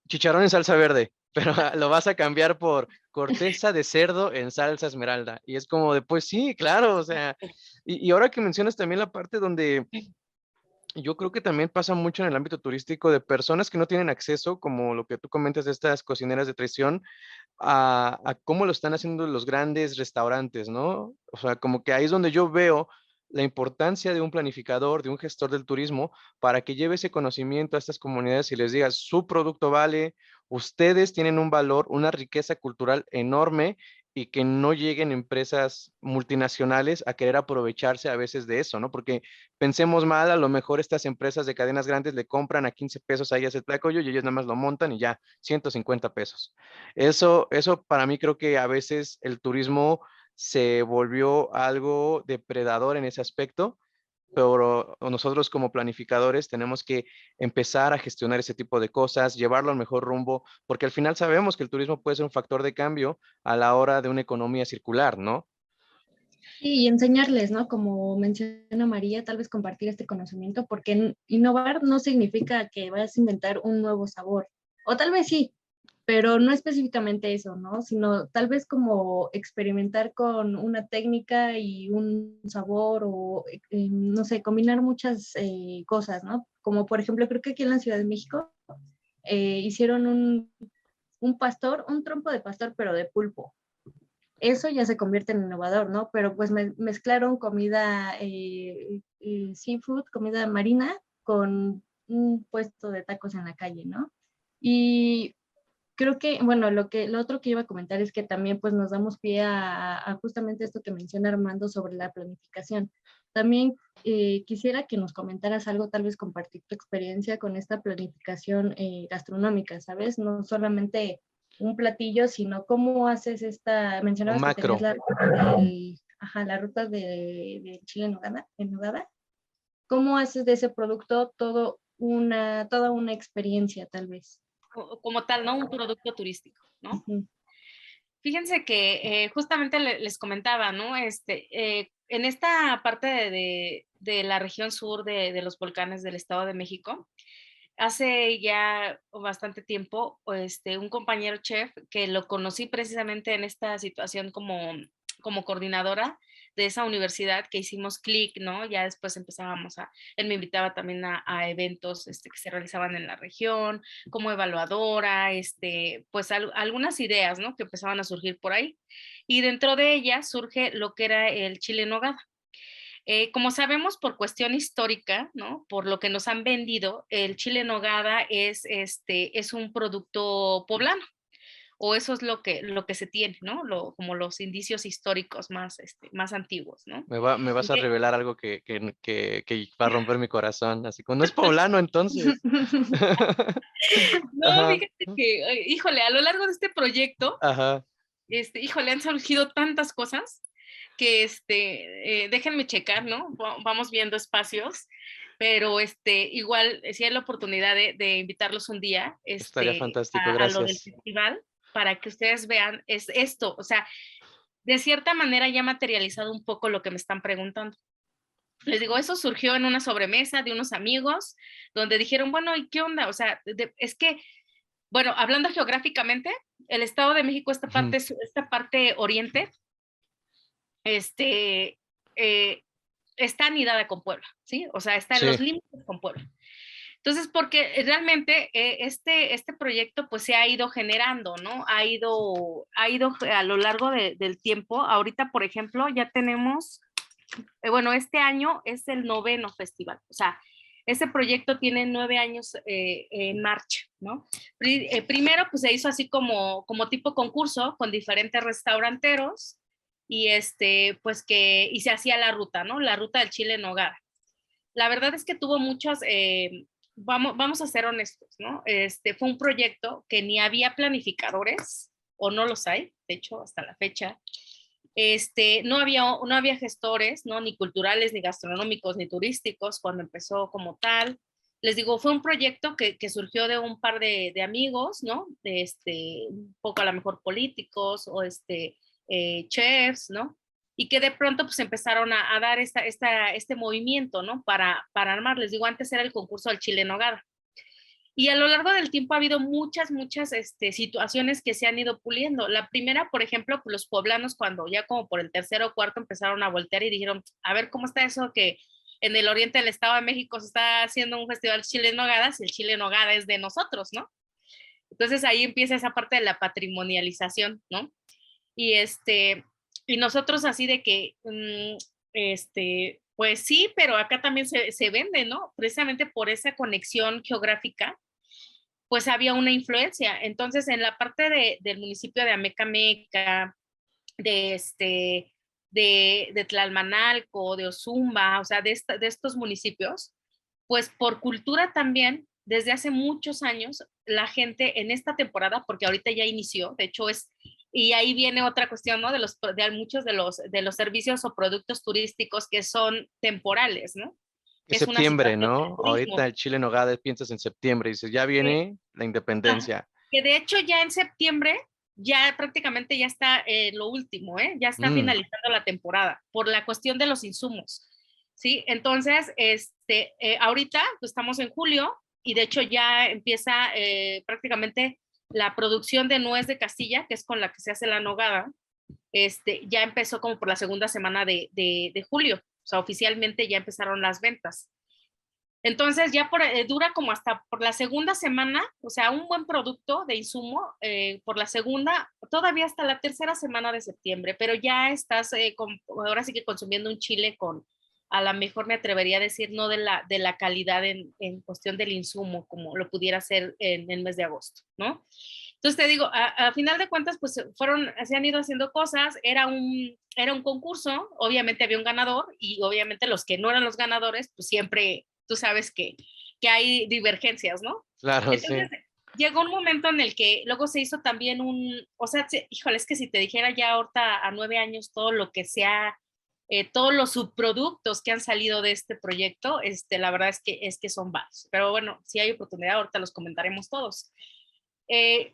chicharrón en salsa verde, pero lo vas a cambiar por corteza de cerdo en salsa esmeralda. Y es como de, pues sí, claro, o sea, y ahora que mencionas también la parte donde yo creo que también pasa mucho en el ámbito turístico de personas que no tienen acceso, como lo que tú comentas de estas cocineras de traición, a cómo lo están haciendo los grandes restaurantes, ¿no? O sea, como que ahí es donde yo veo la importancia de un planificador, de un gestor del turismo, para que lleve ese conocimiento a estas comunidades y les diga, su producto vale, ustedes tienen un valor, una riqueza cultural enorme y que no lleguen empresas multinacionales a querer aprovecharse a veces de eso, ¿no? Porque pensemos mal, a lo mejor estas empresas de cadenas grandes le compran a 15 pesos a ellas el tlacoyo y ellos nada más lo montan y ya, 150 pesos. Eso para mí creo que a veces el turismo se volvió algo depredador en ese aspecto, pero nosotros como planificadores tenemos que empezar a gestionar ese tipo de cosas, llevarlo al mejor rumbo, porque al final sabemos que el turismo puede ser un factor de cambio a la hora de una economía circular, ¿no? Sí, y enseñarles, ¿no? Como menciona María, tal vez compartir este conocimiento, porque innovar no significa que vayas a inventar un nuevo sabor, o tal vez sí, pero no específicamente eso, ¿no? Sino tal vez como experimentar con una técnica y un sabor o, no sé, combinar muchas cosas, ¿no? Como por ejemplo, creo que aquí en la Ciudad de México hicieron un pastor, un trompo de pastor, pero de pulpo. Eso ya se convierte en innovador, ¿no? Pero pues mezclaron comida seafood, comida marina, con un puesto de tacos en la calle, ¿no? Y creo que, bueno, lo otro que iba a comentar es que también pues nos damos pie a justamente esto que menciona Armando sobre la planificación. También quisiera que nos comentaras algo, tal vez compartir tu experiencia con esta planificación gastronómica, ¿sabes? No solamente un platillo, sino cómo haces Un mencionabas que macro. tenías la ruta la ruta de chile en nogada. ¿Cómo haces de ese producto toda una experiencia, tal vez? Como tal, ¿no? Un producto turístico, ¿no? Ujú. Fíjense que justamente les comentaba, ¿no? En esta parte de la región sur de los volcanes del Estado de México, hace ya bastante tiempo, un compañero chef que lo conocí precisamente en esta situación como coordinadora de esa universidad que hicimos clic, ¿no? Ya después él me invitaba también a eventos que se realizaban en la región, como evaluadora, pues algunas ideas, ¿no? Que empezaban a surgir por ahí. Y dentro de ellas surge lo que era el chile en nogada. Como sabemos por cuestión histórica, ¿no? Por lo que nos han vendido, el chile en nogada es un producto poblano, o eso es lo que se tiene, ¿no? Como los indicios históricos más antiguos, ¿no? Me vas a Eh, revelar algo que va a romper mi corazón. Así como no es poblano, entonces. no, Ajá, fíjate que, híjole, a lo largo de este proyecto, ajá. híjole, han surgido tantas cosas que, déjenme checar, ¿no? Vamos viendo espacios, pero igual, si hay la oportunidad de invitarlos un día, Estaría fantástico, a lo del gracias. festival, para que ustedes vean, es esto, o sea, de cierta manera ya materializado un poco lo que me están preguntando. Les digo, eso surgió en una sobremesa de unos amigos, donde dijeron, bueno, ¿y qué onda? O sea, es que, bueno, hablando geográficamente, el Estado de México, Ujú. esta parte oriente, este, eh, está anidada con Puebla, ¿sí? O sea, está en los Sí, límites con Puebla. Entonces, porque realmente este proyecto pues se ha ido generando, ¿no? Ha ido a lo largo del tiempo. Ahorita, por ejemplo, ya tenemos, bueno, este año es el 9º festival. O sea, ese proyecto tiene 9 años en marcha, ¿no? Primero, pues se hizo así como tipo concurso con diferentes restauranteros y y se hacía la ruta, ¿no? La ruta del chile en nogada. La verdad es que tuvo muchos, vamos a ser honestos, ¿no? Fue un proyecto que ni había planificadores, o no los hay, de hecho, hasta la fecha. No había gestores, ¿no? Ni culturales, ni gastronómicos, ni turísticos cuando empezó como tal. Les digo, fue un proyecto que surgió de un par de amigos, ¿no? Un poco a lo mejor políticos o chefs, ¿no? Y que de pronto pues empezaron a dar este movimiento, ¿no? Para armar. Les digo, antes era el concurso del chile en nogada. Y a lo largo del tiempo ha habido muchas situaciones que se han ido puliendo. La primera, por ejemplo, pues los poblanos cuando ya como por el tercero o cuarto empezaron a voltear y dijeron, a ver, ¿cómo está eso que en el oriente del Estado de México se está haciendo un festival de chile en nogada si el chile en nogada es de nosotros, ¿no? Entonces ahí empieza esa parte de la patrimonialización, ¿no? Y y nosotros así de que, pues sí, pero acá también se vende, ¿no? Precisamente por esa conexión geográfica, pues había una influencia. Entonces, en la parte del municipio de Amecameca, de de Tlalmanalco, de Ozumba, o sea, de estos municipios, pues por cultura también, desde hace muchos años, la gente en esta temporada, porque ahorita ya inició, de hecho y ahí viene otra cuestión, ¿no? De muchos de los servicios o productos turísticos que son temporales, ¿no? es Que es una septiembre, situación del ¿no? Ahorita turismo. el chile en nogada piensas en septiembre, dices, ya Que, viene la independencia. que de hecho ya en septiembre ya prácticamente ya está lo último, ¿eh? Ya está Mm, finalizando la temporada por la cuestión de los insumos, ¿sí? Entonces, ahorita pues, estamos en julio y de hecho ya empieza prácticamente la producción de nuez de Castilla, que es con la que se hace la nogada, ya empezó como por la segunda semana de julio, o sea, oficialmente ya empezaron las ventas. Entonces ya dura como hasta por la segunda semana, o sea, un buen producto de insumo por la segunda, todavía hasta la tercera semana de septiembre, pero ya estás ahora sí que consumiendo un chile con, a lo mejor me atrevería a decir, no de la calidad en cuestión del insumo, como lo pudiera ser en el mes de agosto, ¿no? Entonces te digo, a final de cuentas, pues se han ido haciendo cosas, era un concurso, obviamente había un ganador y obviamente los que no eran los ganadores, pues siempre, tú sabes que hay divergencias, ¿no? Claro, Entonces, sí. llegó un momento en el que luego se hizo también o sea, híjole, es que si te dijera ya ahorita a 9 años todo lo que sea, todos los subproductos que han salido de este proyecto, la verdad es que son varios. Pero bueno, si hay oportunidad, ahorita los comentaremos todos. Eh,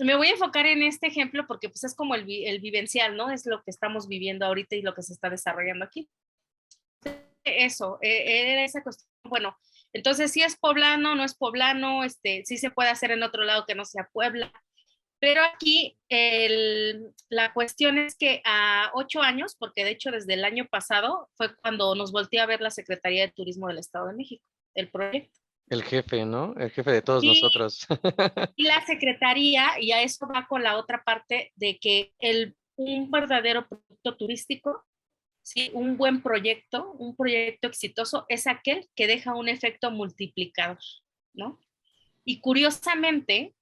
Me voy a enfocar en este ejemplo porque pues es como el vivencial, ¿no? Es lo que estamos viviendo ahorita y lo que se está desarrollando aquí. Eso, era esa cuestión, bueno, entonces si es poblano, no es poblano, sí se puede hacer en otro lado que no sea Puebla, pero aquí la cuestión es que a 8 años, porque de hecho desde el año pasado fue cuando nos volteó a ver la Secretaría de Turismo del Estado de México, el proyecto. El jefe, ¿no? El jefe de todos Y nosotros. Y la secretaría, y a eso va con la otra parte de que un verdadero producto turístico, ¿sí? Un buen proyecto, un proyecto exitoso, es aquel que deja un efecto multiplicador, ¿no? Y curiosamente,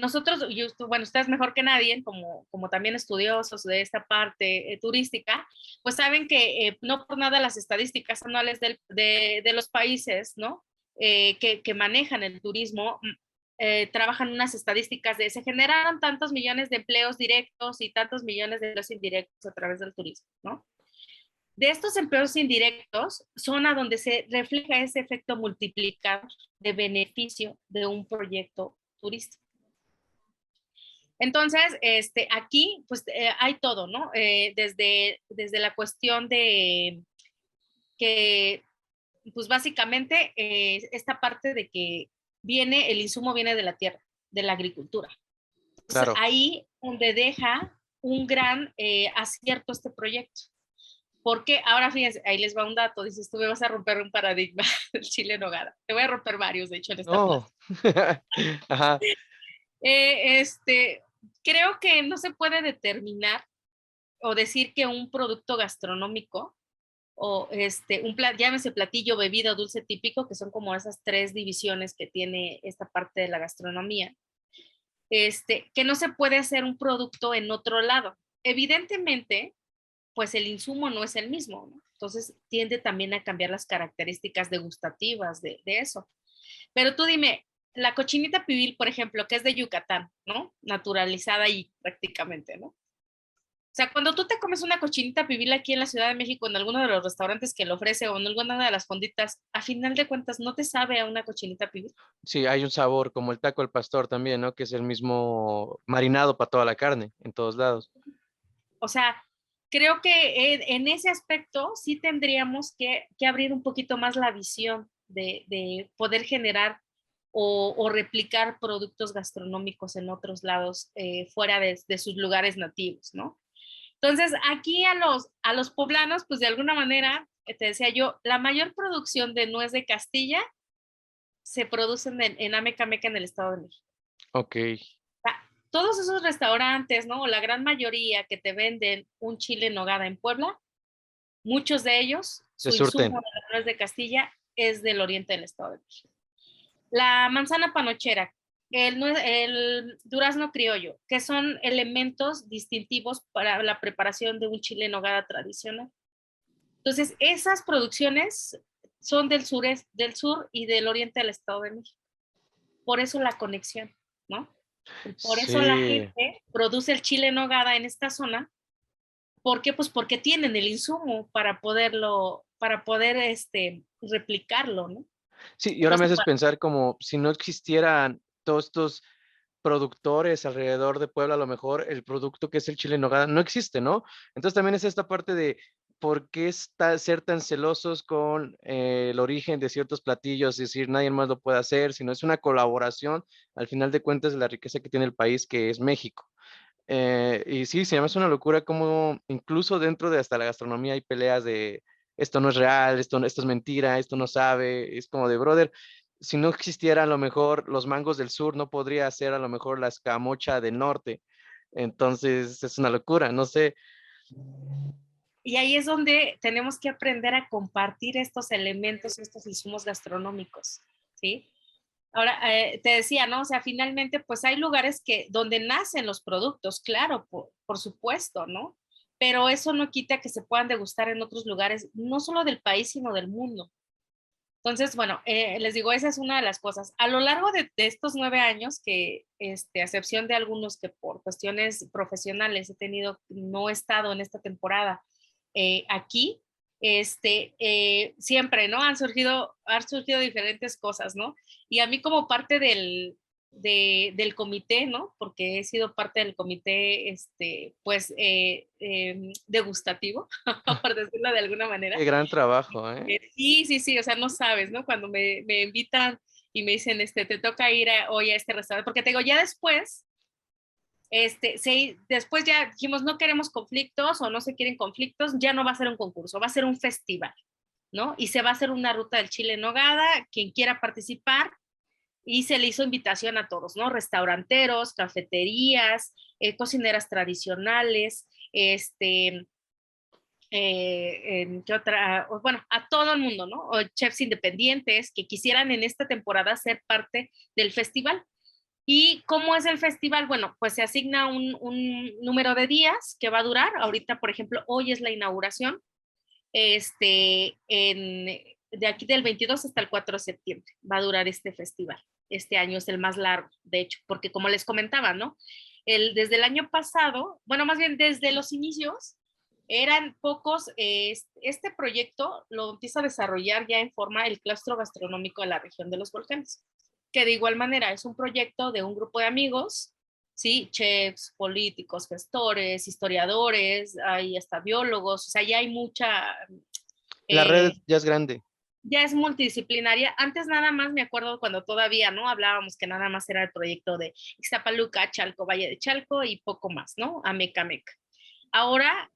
nosotros, bueno, ustedes mejor que nadie, como también estudiosos de esta parte turística, pues saben que no por nada las estadísticas anuales de los países, ¿no? Que manejan el turismo, trabajan unas estadísticas de se generaron tantos millones de empleos directos y tantos millones de empleos indirectos a través del turismo, ¿no? De estos empleos indirectos son a donde se refleja ese efecto multiplicador de beneficio de un proyecto turístico. Entonces, aquí pues hay todo, ¿no? Desde la cuestión de que, pues básicamente, esta parte de que el insumo viene de la tierra, de la agricultura. Entonces, Claro. ahí donde deja un gran acierto este proyecto. Porque ahora fíjense, ahí les va un dato, dices, tú me vas a romper un paradigma del chile en nogada. Te voy a romper varios, de hecho, en esta Oh. plaza. Ajá. Creo que no se puede determinar o decir que un producto gastronómico o llámese platillo, bebida o dulce típico, que son como esas tres divisiones que tiene esta parte de la gastronomía, que no se puede hacer un producto en otro lado. Evidentemente, pues el insumo no es el mismo, ¿no? Entonces tiende también a cambiar las características degustativas de eso. Pero tú dime, la cochinita pibil, por ejemplo, que es de Yucatán, ¿no? Naturalizada ahí prácticamente, ¿no? O sea, cuando tú te comes una cochinita pibil aquí en la Ciudad de México, en alguno de los restaurantes que lo ofrece o en alguna de las fonditas, a final de cuentas no te sabe a una cochinita pibil. Sí, hay un sabor como el taco al pastor también, ¿no? Que es el mismo marinado para toda la carne, en todos lados. O sea, creo que en ese aspecto sí tendríamos que abrir un poquito más la visión de poder generar o replicar productos gastronómicos en otros lados fuera de sus lugares nativos, ¿no? Entonces, aquí a los poblanos, pues de alguna manera, te decía yo, la mayor producción de nuez de Castilla se produce en Amecameca, en el Estado de México. Ok. O sea, todos esos restaurantes, ¿no? La gran mayoría que te venden un chile en nogada en Puebla, muchos de ellos, Se su insumo surten. de la nuez de Castilla es del oriente del Estado de México. La manzana panochera, el durazno criollo, que son elementos distintivos para la preparación de un chile en nogada tradicional. Entonces, esas producciones son del sur y del oriente del Estado de México. Por eso la conexión, ¿no? Por eso la Sí. gente produce el chile en nogada en esta zona. ¿Por qué? Pues porque tienen el insumo para poder replicarlo, ¿no? Sí, y ahora me Entonces, haces bueno, pensar como si no existieran todos estos productores alrededor de Puebla, a lo mejor el producto que es el chile en nogada no existe, ¿no? Entonces también es esta parte de por qué ser tan celosos con el origen de ciertos platillos, es decir, nadie más lo puede hacer, sino es una colaboración, al final de cuentas, de la riqueza que tiene el país, que es México. Y sí, se llama es una locura como incluso dentro de hasta la gastronomía hay peleas de esto no es real, esto es mentira, esto no sabe, es como de brother, si no existiera a lo mejor los mangos del sur, no podría ser a lo mejor la escamocha del norte. Entonces es una locura, no sé. y ahí es donde tenemos que aprender a compartir estos elementos, estos insumos gastronómicos, ¿sí? Ahora, te decía, ¿no? O sea, finalmente, pues hay lugares donde nacen los productos, claro, por supuesto, ¿no? Pero eso no quita que se puedan degustar en otros lugares, no solo del país, sino del mundo. Entonces, bueno, les digo, esa es una de las cosas. A lo largo de estos 9 años, que a excepción de algunos que por cuestiones profesionales he tenido, no he estado en esta temporada aquí, siempre, ¿no? Han surgido diferentes cosas, ¿no? Y a mí como parte del comité, ¿no? Porque he sido parte del comité, pues, degustativo, por decirlo de alguna manera. Qué gran trabajo, ¿eh? Sí, sí, sí, o sea, no sabes, ¿no? Cuando me invitan y me dicen, te toca ir hoy a este restaurante, porque te digo, ya después, después ya dijimos, no queremos conflictos o no se quieren conflictos, ya no va a ser un concurso, va a ser un festival, ¿no? Y se va a hacer una ruta del chile en nogada, quien quiera participar, y se le hizo invitación a todos, ¿no? Restauranteros, cafeterías, cocineras tradicionales, ¿qué otra? Bueno, a todo el mundo, ¿no? O chefs independientes que quisieran en esta temporada ser parte del festival. ¿Y cómo es el festival? Bueno, pues se asigna un número de días que va a durar. Ahorita, por ejemplo, hoy es la inauguración, de aquí del 22 hasta el 4 de septiembre va a durar este festival. Este año es el más largo, de hecho, porque como les comentaba, ¿no? Desde el año pasado, bueno, más bien desde los inicios, eran pocos. Este proyecto lo empieza a desarrollar ya en forma el claustro gastronómico de la región de los volcanes, que de igual manera es un proyecto de un grupo de amigos, ¿sí? Chefs, políticos, gestores, historiadores, hay hasta biólogos, o sea, ya hay mucha, La red eh, ya es grande. ya es multidisciplinaria. Antes nada más me acuerdo cuando todavía, ¿no? Hablábamos que nada más era el proyecto de Ixtapaluca, Chalco, Valle de Chalco y poco más, ¿no? Ameca, Meca. Ahora,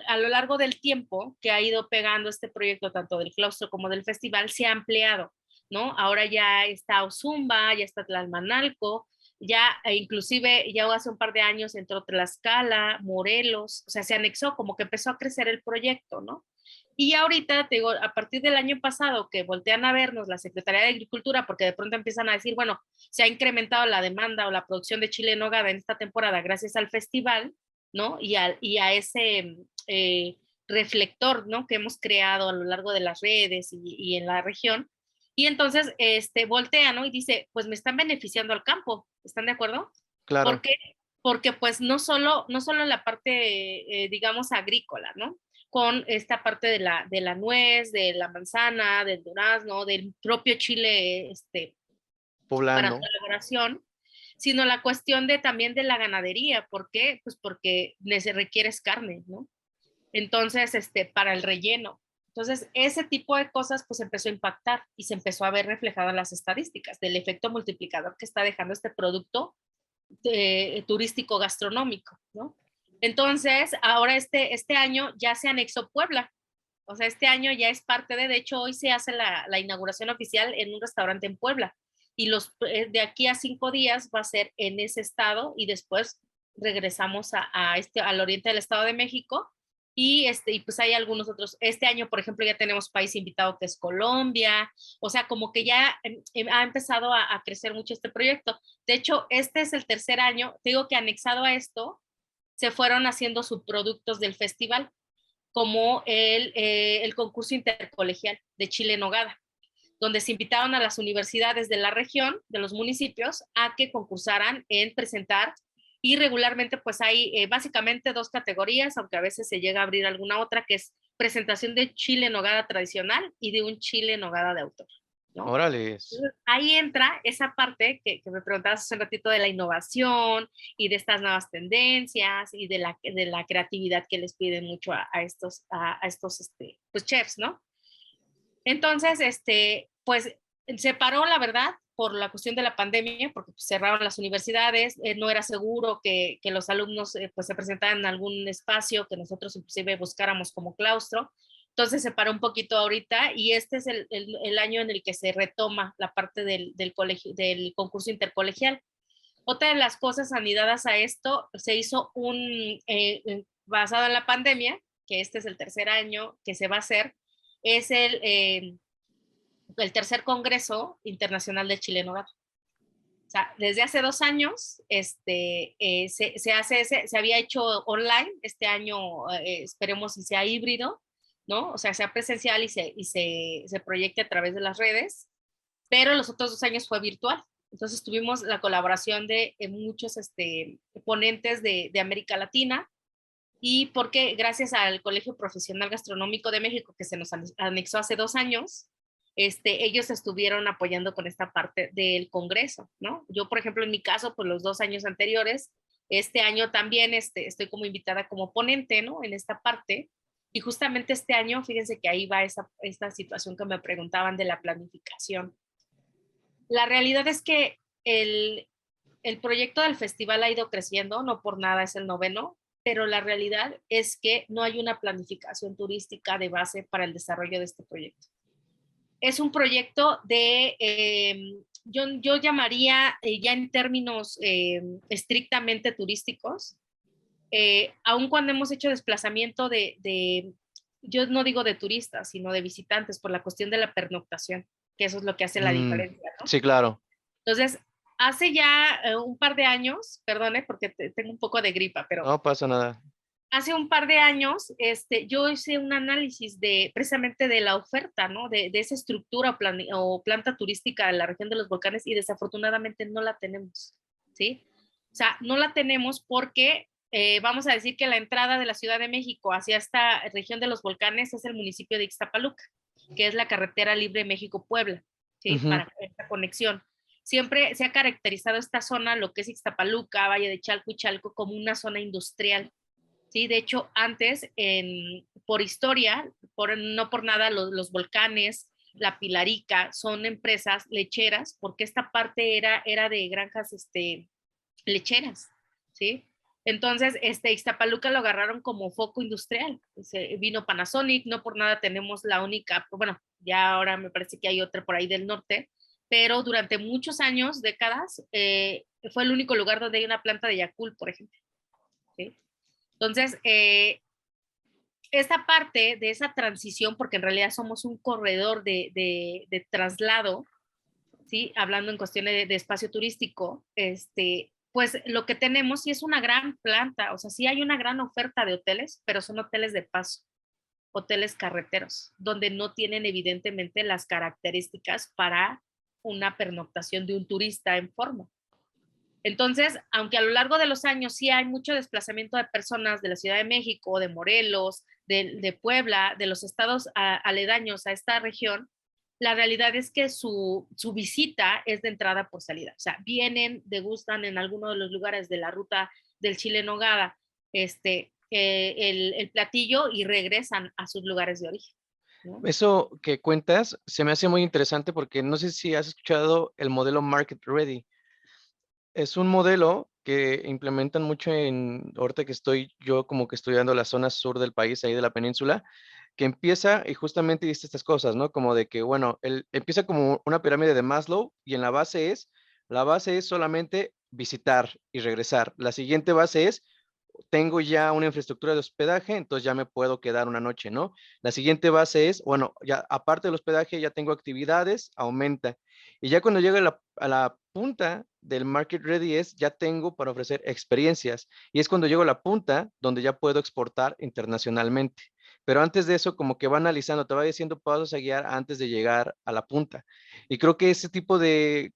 a lo largo del tiempo que ha ido pegando este proyecto, tanto del claustro como del festival, se ha ampliado, ¿no? Ahora ya está Ozumba, ya está Tlalmanalco, ya inclusive ya hace un par de años entró Tlaxcala, Morelos, o sea, se anexó, como que empezó a crecer el proyecto, ¿no? Y ahorita, te digo, a partir del año pasado que voltean a vernos la Secretaría de Agricultura, porque de pronto empiezan a decir, bueno, se ha incrementado la demanda o la producción de chile en nogada en esta temporada gracias al festival, ¿no? Y a ese reflector, ¿no? Que hemos creado a lo largo de las redes y en la región. Y entonces, voltea, ¿no? Y dice, pues me están beneficiando al campo, ¿están de acuerdo? ¿Por Claro. qué? Porque pues no solo la parte, digamos, agrícola, ¿no? Con esta parte de la nuez, de la manzana, del durazno, del propio chile, para su Poblano. elaboración, sino la cuestión también de la ganadería. ¿Por qué? Pues porque requieres carne, ¿no? Entonces, para el relleno. Entonces, ese tipo de cosas pues empezó a impactar y se empezó a ver reflejado en las estadísticas del efecto multiplicador que está dejando este producto turístico gastronómico, ¿no? Entonces, ahora este año ya se anexó Puebla. O sea, este año ya es parte de hecho, hoy se hace la inauguración oficial en un restaurante en Puebla. Y de aquí a 5 días va a ser en ese estado y después regresamos al oriente del Estado de México y pues hay algunos otros. Este año, por ejemplo, ya tenemos país invitado que es Colombia. O sea, como que ya ha empezado a crecer mucho este proyecto. De hecho, este es el tercer año. Te digo que anexado a esto, se fueron haciendo subproductos del festival como el concurso intercolegial de Chile en Nogada, donde se invitaron a las universidades de la región, de los municipios, a que concursaran en presentar. Y regularmente pues hay básicamente dos categorías, aunque a veces se llega a abrir alguna otra, que es presentación de chile en nogada tradicional y de un chile en nogada de autor, ¿no? Órales. Entonces, ahí entra esa parte que me preguntabas hace un ratito de la innovación y de estas nuevas tendencias y de la creatividad que les piden mucho a estos pues chefs, ¿no? Entonces, pues se paró, la verdad, por la cuestión de la pandemia, porque pues, cerraron las universidades, no era seguro que los alumnos pues se presentaran en algún espacio que nosotros inclusive buscáramos como claustro. Entonces se paró un poquito ahorita y este es el año en el que se retoma la parte del concurso intercolegial. Otra de las cosas anidadas a esto, se hizo basado en la pandemia, que este es el tercer año que se va a hacer, es el tercer Congreso Internacional del Chile en Nogada. O sea, desde hace 2 años se había hecho online, este año esperemos si sea híbrido, ¿no? O sea, sea presencial y se proyecte a través de las redes, pero los otros 2 años fue virtual. Entonces tuvimos la colaboración de muchos ponentes de América Latina, y porque gracias al Colegio Profesional Gastronómico de México, que se nos anexó hace 2 años, ellos estuvieron apoyando con esta parte del Congreso, ¿no? Yo, por ejemplo, en mi caso, pues los 2 años anteriores, este año también estoy como invitada como ponente, ¿no? En esta parte. Y justamente este año, fíjense que ahí va esta situación que me preguntaban de la planificación. La realidad es que el proyecto del festival ha ido creciendo, no por nada es el 9º, pero la realidad es que no hay una planificación turística de base para el desarrollo de este proyecto. Es un proyecto yo llamaría ya en términos estrictamente turísticos, aun cuando hemos hecho desplazamiento yo no digo de turistas, sino de visitantes por la cuestión de la pernoctación, que eso es lo que hace la diferencia, ¿no? Sí, claro. Entonces, hace ya un par de años, perdone porque tengo un poco de gripa, pero No pasa nada. hace un par de años, yo hice un análisis precisamente de la oferta, ¿no? De esa estructura o planta turística de la región de los volcanes, y desafortunadamente no la tenemos, ¿sí? O sea, no la tenemos porque vamos a decir que la entrada de la Ciudad de México hacia esta región de los volcanes es el municipio de Ixtapaluca, que es la carretera libre México-Puebla, ¿sí? Para esta conexión. Siempre se ha caracterizado esta zona, lo que es Ixtapaluca, Valle de Chalco y Chalco, como una zona industrial. Sí, de hecho, antes, por historia, no por nada, los volcanes, la Pilarica, son empresas lecheras, porque esta parte era de granjas lecheras, ¿sí? Entonces, Ixtapaluca lo agarraron como foco industrial. Vino Panasonic, no por nada tenemos la única, bueno, ya ahora me parece que hay otra por ahí del norte, pero durante muchos años, décadas, fue el único lugar donde hay una planta de Yakult, por ejemplo, ¿sí? Entonces, esta parte de esa transición, porque en realidad somos un corredor de traslado, ¿sí? Hablando en cuestiones de espacio turístico, pues lo que tenemos sí es una gran planta, o sea, sí hay una gran oferta de hoteles, pero son hoteles de paso, hoteles carreteros, donde no tienen evidentemente las características para una pernoctación de un turista en forma. Entonces, aunque a lo largo de los años sí hay mucho desplazamiento de personas de la Ciudad de México, de Morelos, de Puebla, de los estados aledaños a esta región, la realidad es que su visita es de entrada por salida. O sea, vienen, degustan en alguno de los lugares de la ruta del Chile en Nogada el platillo y regresan a sus lugares de origen, ¿no? Eso que cuentas se me hace muy interesante porque no sé si has escuchado el modelo Market Ready. Es un modelo que implementan mucho ahorita que estoy yo como que estudiando la zona sur del país, ahí de la península, que empieza y justamente dice estas cosas, ¿no? Como de que, bueno, empieza como una pirámide de Maslow y en la base es solamente visitar y regresar. La siguiente base es tengo ya una infraestructura de hospedaje, entonces ya me puedo quedar una noche, ¿no? La siguiente base es, bueno, ya aparte del hospedaje ya tengo actividades, aumenta. Y ya cuando llega a la punta del Market Ready ya tengo para ofrecer experiencias. Y es cuando llego a la punta donde ya puedo exportar internacionalmente. Pero antes de eso, como que va analizando, te va diciendo pasos a guiar antes de llegar a la punta. Y creo que ese tipo de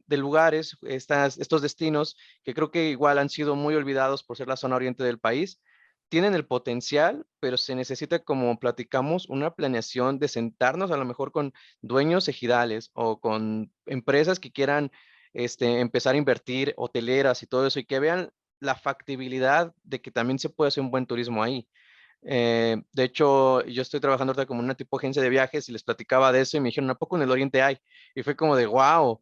lugares, estos destinos, que creo que igual han sido muy olvidados por ser la zona oriente del país, tienen el potencial, pero se necesita, como platicamos, una planeación de sentarnos a lo mejor con dueños ejidales o con empresas que quieran empezar a invertir, hoteleras y todo eso, y que vean la factibilidad de que también se puede hacer un buen turismo ahí. De hecho, yo estoy trabajando ahorita como una tipo agencia de viajes y les platicaba de eso y me dijeron, ¿a poco en el Oriente hay? Y fue como de, wow,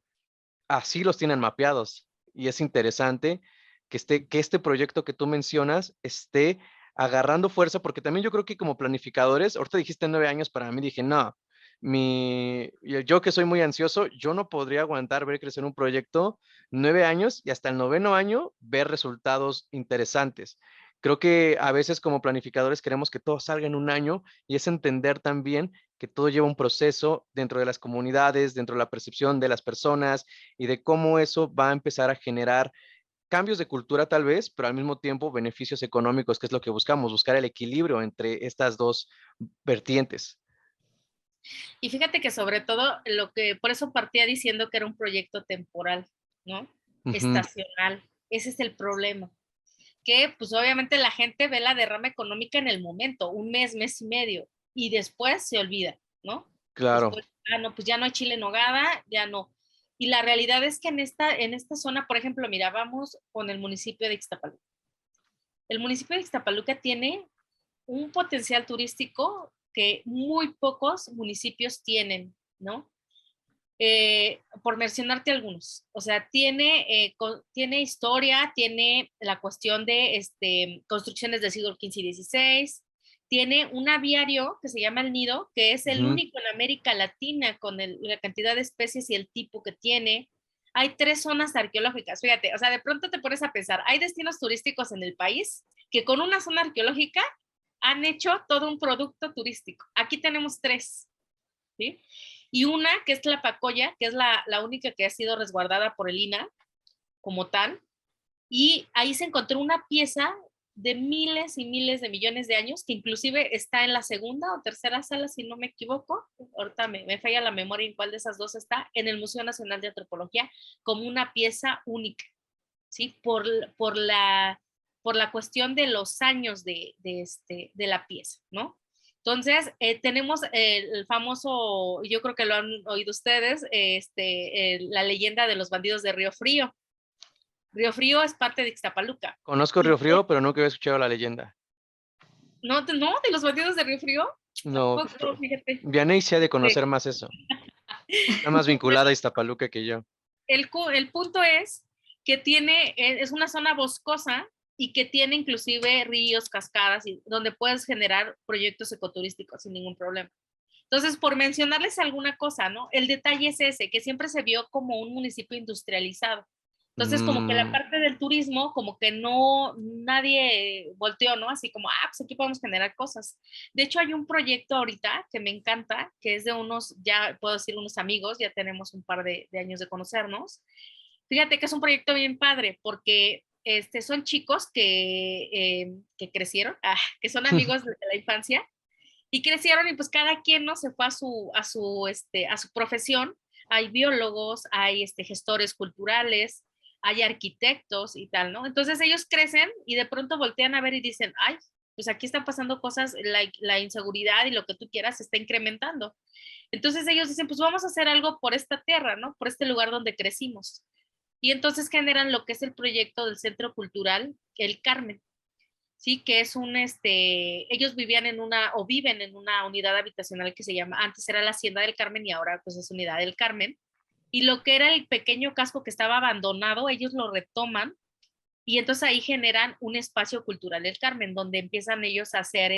así los tienen mapeados. Y es interesante que este proyecto que tú mencionas esté agarrando fuerza, porque también yo creo que como planificadores, ahorita dijiste 9 años, para mí dije, no, yo que soy muy ansioso, yo no podría aguantar ver crecer un proyecto 9 años y hasta el 9º año ver resultados interesantes. Creo que a veces como planificadores queremos que todo salga en un año y es entender también que todo lleva un proceso dentro de las comunidades, dentro de la percepción de las personas y de cómo eso va a empezar a generar cambios de cultura tal vez, pero al mismo tiempo beneficios económicos, que es lo que buscamos, buscar el equilibrio entre estas dos vertientes. Y fíjate que sobre todo por eso partía diciendo que era un proyecto temporal, ¿no? Ujú, Estacional. Ese es el problema. Que pues obviamente la gente ve la derrama económica en el momento, un mes, mes y medio, y después se olvida, ¿no? claro. Después, no, pues ya no hay chile en nogada, ya no. Y la realidad es que en esta zona, por ejemplo, mira, vamos con el municipio de Ixtapaluca. El municipio de Ixtapaluca tiene un potencial turístico que muy pocos municipios tienen, ¿no? Por mencionarte algunos, o sea, tiene historia, tiene la cuestión de construcciones del siglo XV y XVI, tiene un aviario que se llama El Nido, que es el Ujú, único en América Latina con la cantidad de especies y el tipo que tiene. Hay 3 zonas arqueológicas, fíjate, o sea, de pronto te pones a pensar, hay destinos turísticos en el país que con una zona arqueológica han hecho todo un producto turístico. Aquí tenemos 3, ¿sí? Y una que es Tlapacoya, que es la única que ha sido resguardada por el INAH como tal, y ahí se encontró una pieza de miles y miles de millones de años, que inclusive está en la segunda o tercera sala, si no me equivoco, ahorita me falla la memoria en cuál de esas dos está, en el Museo Nacional de Antropología, como una pieza única, ¿sí? Por la cuestión de los años de la pieza, ¿no? Entonces, tenemos el famoso, yo creo que lo han oído ustedes, la leyenda de los bandidos de Río Frío. Río Frío es parte de Ixtapaluca. conozco Río Frío, pero nunca había escuchado la leyenda. No, no, de los bandidos de Río Frío, No, tampoco, fíjate. Vianey sí ha de conocer Sí. más eso. Está más vinculada a Iztapaluca que yo. El punto es que es una zona boscosa y que tiene inclusive ríos, cascadas, donde puedes generar proyectos ecoturísticos sin ningún problema. Entonces, por mencionarles alguna cosa, ¿no? El detalle es ese, que siempre se vio como un municipio industrializado. Entonces, como que la Mm, parte del turismo, como que no, nadie volteó, ¿no? Así como, pues aquí podemos generar cosas. De hecho, hay un proyecto ahorita que me encanta, que es de unos, ya puedo decir unos amigos, ya tenemos un par de años de conocernos. Fíjate que es un proyecto bien padre, porque son chicos que crecieron, que son amigos desde la infancia, y crecieron y pues cada quien no se fue a su profesión. Hay biólogos, hay gestores culturales, hay arquitectos y tal, ¿no? Entonces ellos crecen y de pronto voltean a ver y dicen, ay, pues aquí están pasando cosas, la inseguridad y lo que tú quieras se está incrementando. Entonces ellos dicen, pues vamos a hacer algo por esta tierra, ¿no? Por este lugar donde crecimos. Y entonces generan lo que es el proyecto del Centro Cultural El Carmen. Sí, que es ellos vivían o viven en una unidad habitacional que se llama, antes era la Hacienda del Carmen y ahora pues es Unidad del Carmen. Y lo que era el pequeño casco que estaba abandonado, ellos lo retoman y entonces ahí generan un espacio cultural del Carmen, donde empiezan ellos a hacer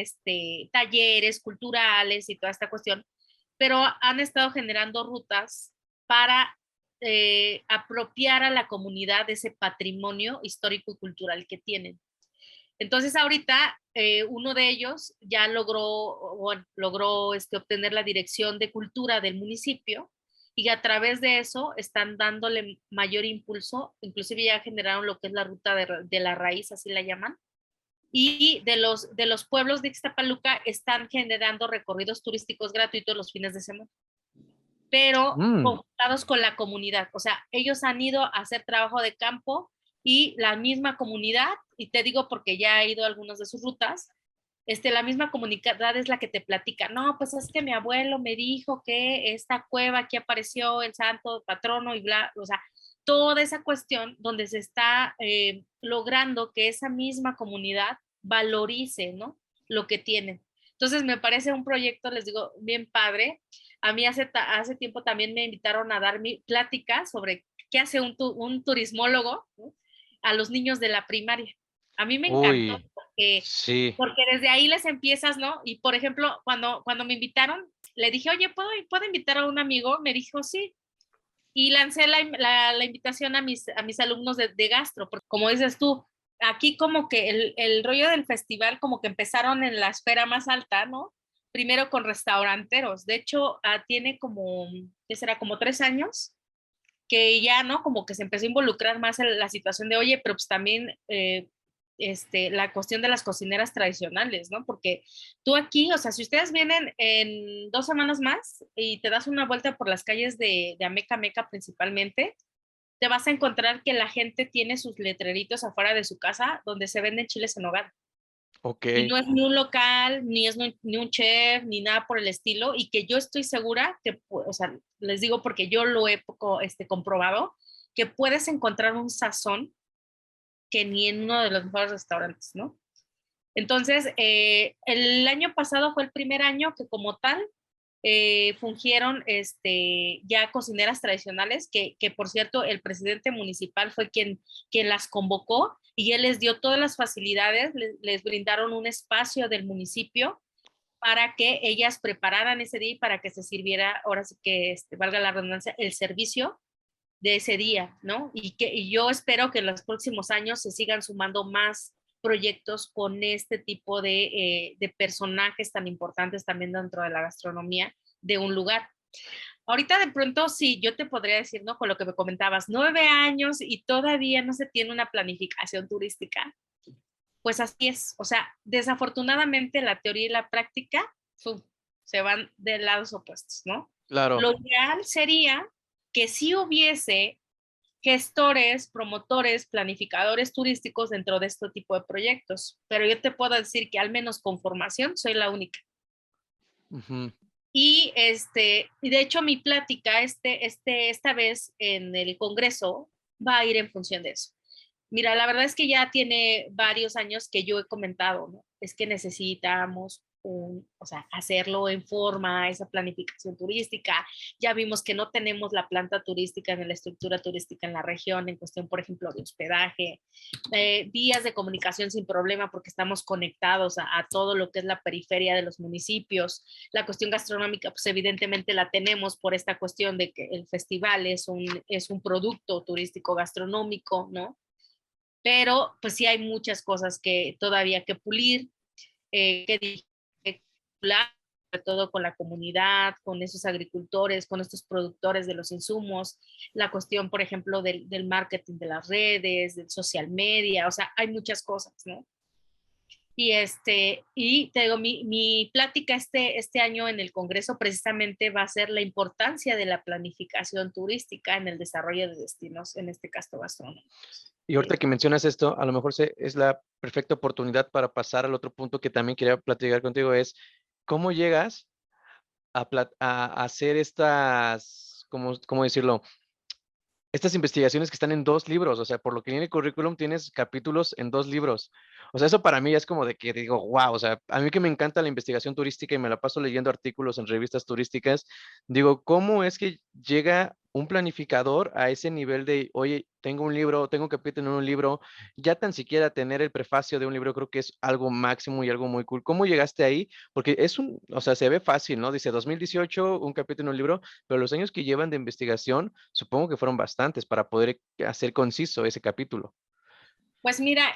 talleres culturales y toda esta cuestión, pero han estado generando rutas para apropiar a la comunidad de ese patrimonio histórico y cultural que tienen. Entonces ahorita uno de ellos ya logró obtener la dirección de cultura del municipio y a través de eso están dándole mayor impulso, inclusive ya generaron lo que es la ruta de la raíz, así la llaman, y de los pueblos de Ixtapaluca están generando recorridos turísticos gratuitos los fines de semana, pero mm, conjuntados con la comunidad. O sea, ellos han ido a hacer trabajo de campo y la misma comunidad, y te digo porque ya he ido a algunas de sus rutas, la misma comunidad es la que te platica, no, pues es que mi abuelo me dijo que esta cueva aquí apareció el santo patrono y bla, o sea, toda esa cuestión donde se está logrando que esa misma comunidad valorice, ¿no? Lo que tienen. Entonces me parece un proyecto, les digo, bien padre. A mí hace tiempo también me invitaron a dar mi plática sobre qué hace un turismólogo, ¿no? A los niños de la primaria. A mí me encantó uy, porque, sí. porque desde ahí les empiezas, ¿no? Y por ejemplo, cuando me invitaron, le dije, oye, ¿puedo invitar a un amigo? Me dijo, sí. Y lancé la invitación a mis alumnos de gastro, porque como dices tú, aquí como que el rollo del festival como que empezaron en la esfera más alta, ¿no? Primero con restauranteros. De hecho, tiene como, ¿qué será? Como 3 años que ya, ¿no? Como que se empezó a involucrar más en la situación de, oye, pero pues también la cuestión de las cocineras tradicionales, ¿no? Porque tú aquí, o sea, si ustedes vienen en 2 semanas más y te das una vuelta por las calles de Ameca Meca principalmente, te vas a encontrar que la gente tiene sus letreritos afuera de su casa donde se venden chiles en hogar. Ok, Y no es ni un local, ni es ni un chef, ni nada por el estilo, y que yo estoy segura que, o sea, les digo porque yo lo he comprobado, que puedes encontrar un sazón que ni en uno de los mejores restaurantes, ¿no? Entonces, el año pasado fue el primer año que como tal fungieron ya cocineras tradicionales, que por cierto el presidente municipal fue quien las convocó y él les dio todas las facilidades, les brindaron un espacio del municipio para que ellas prepararan ese día y para que se sirviera, ahora sí que valga la redundancia, el servicio de ese día, ¿no? Y yo espero que en los próximos años se sigan sumando más proyectos con este tipo de personajes tan importantes también dentro de la gastronomía de un lugar. Ahorita de pronto sí, yo te podría decir, ¿no? Con lo que me comentabas, 9 años y todavía no se tiene una planificación turística. Pues así es, o sea, desafortunadamente la teoría y la práctica se van de lados opuestos, ¿no? claro. Lo ideal sería que sí hubiese gestores, promotores, planificadores turísticos dentro de este tipo de proyectos, pero yo te puedo decir que al menos con formación soy la única. Ujú. Y de hecho mi plática esta vez en el Congreso va a ir en función de eso. Mira, la verdad es que ya tiene varios años que yo he comentado, ¿no? Es que necesitamos o sea, hacerlo en forma, esa planificación turística. Ya vimos que no tenemos la planta turística ni la estructura turística en la región, en cuestión, por ejemplo, de hospedaje, vías de comunicación sin problema porque estamos conectados a todo lo que es la periferia de los municipios. La cuestión gastronómica, pues evidentemente la tenemos por esta cuestión de que el festival es un producto turístico gastronómico, ¿no? Pero pues sí hay muchas cosas que todavía que pulir, que hablar, sobre todo con la comunidad, con esos agricultores, con estos productores de los insumos, la cuestión, por ejemplo, del marketing de las redes, del social media, o sea, hay muchas cosas, ¿no? Y te digo, mi plática este año en el Congreso precisamente va a ser la importancia de la planificación turística en el desarrollo de destinos, en este caso gastronómico. Y ahorita que mencionas esto, a lo mejor es la perfecta oportunidad para pasar al otro punto que también quería platicar contigo, es cómo llegas a hacer estas, ¿cómo decirlo? Estas investigaciones que están en 2 libros, o sea, por lo que viene el currículum tienes capítulos en 2 libros. O sea, eso para mí es como de que digo, wow, o sea, a mí que me encanta la investigación turística y me la paso leyendo artículos en revistas turísticas, digo, ¿cómo es que llega un planificador a ese nivel de, oye, tengo un libro, tengo un capítulo en un libro, ya tan siquiera tener el prefacio de un libro creo que es algo máximo y algo muy cool. ¿Cómo llegaste ahí? Porque o sea, se ve fácil, ¿no? Dice 2018, un capítulo en un libro, pero los años que llevan de investigación supongo que fueron bastantes para poder hacer conciso ese capítulo. Pues mira,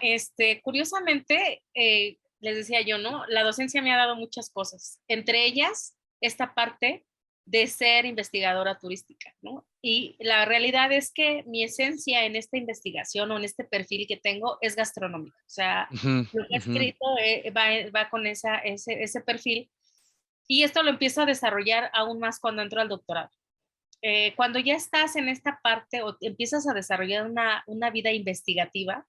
curiosamente, les decía yo, ¿no? La docencia me ha dado muchas cosas, entre ellas esta parte de ser investigadora turística, ¿no? Y la realidad es que mi esencia en esta investigación o en este perfil que tengo es gastronómico. O sea, Ujú, lo que he ujú. escrito va con ese perfil y esto lo empiezo a desarrollar aún más cuando entro al doctorado. Cuando ya estás en esta parte o empiezas a desarrollar una vida investigativa,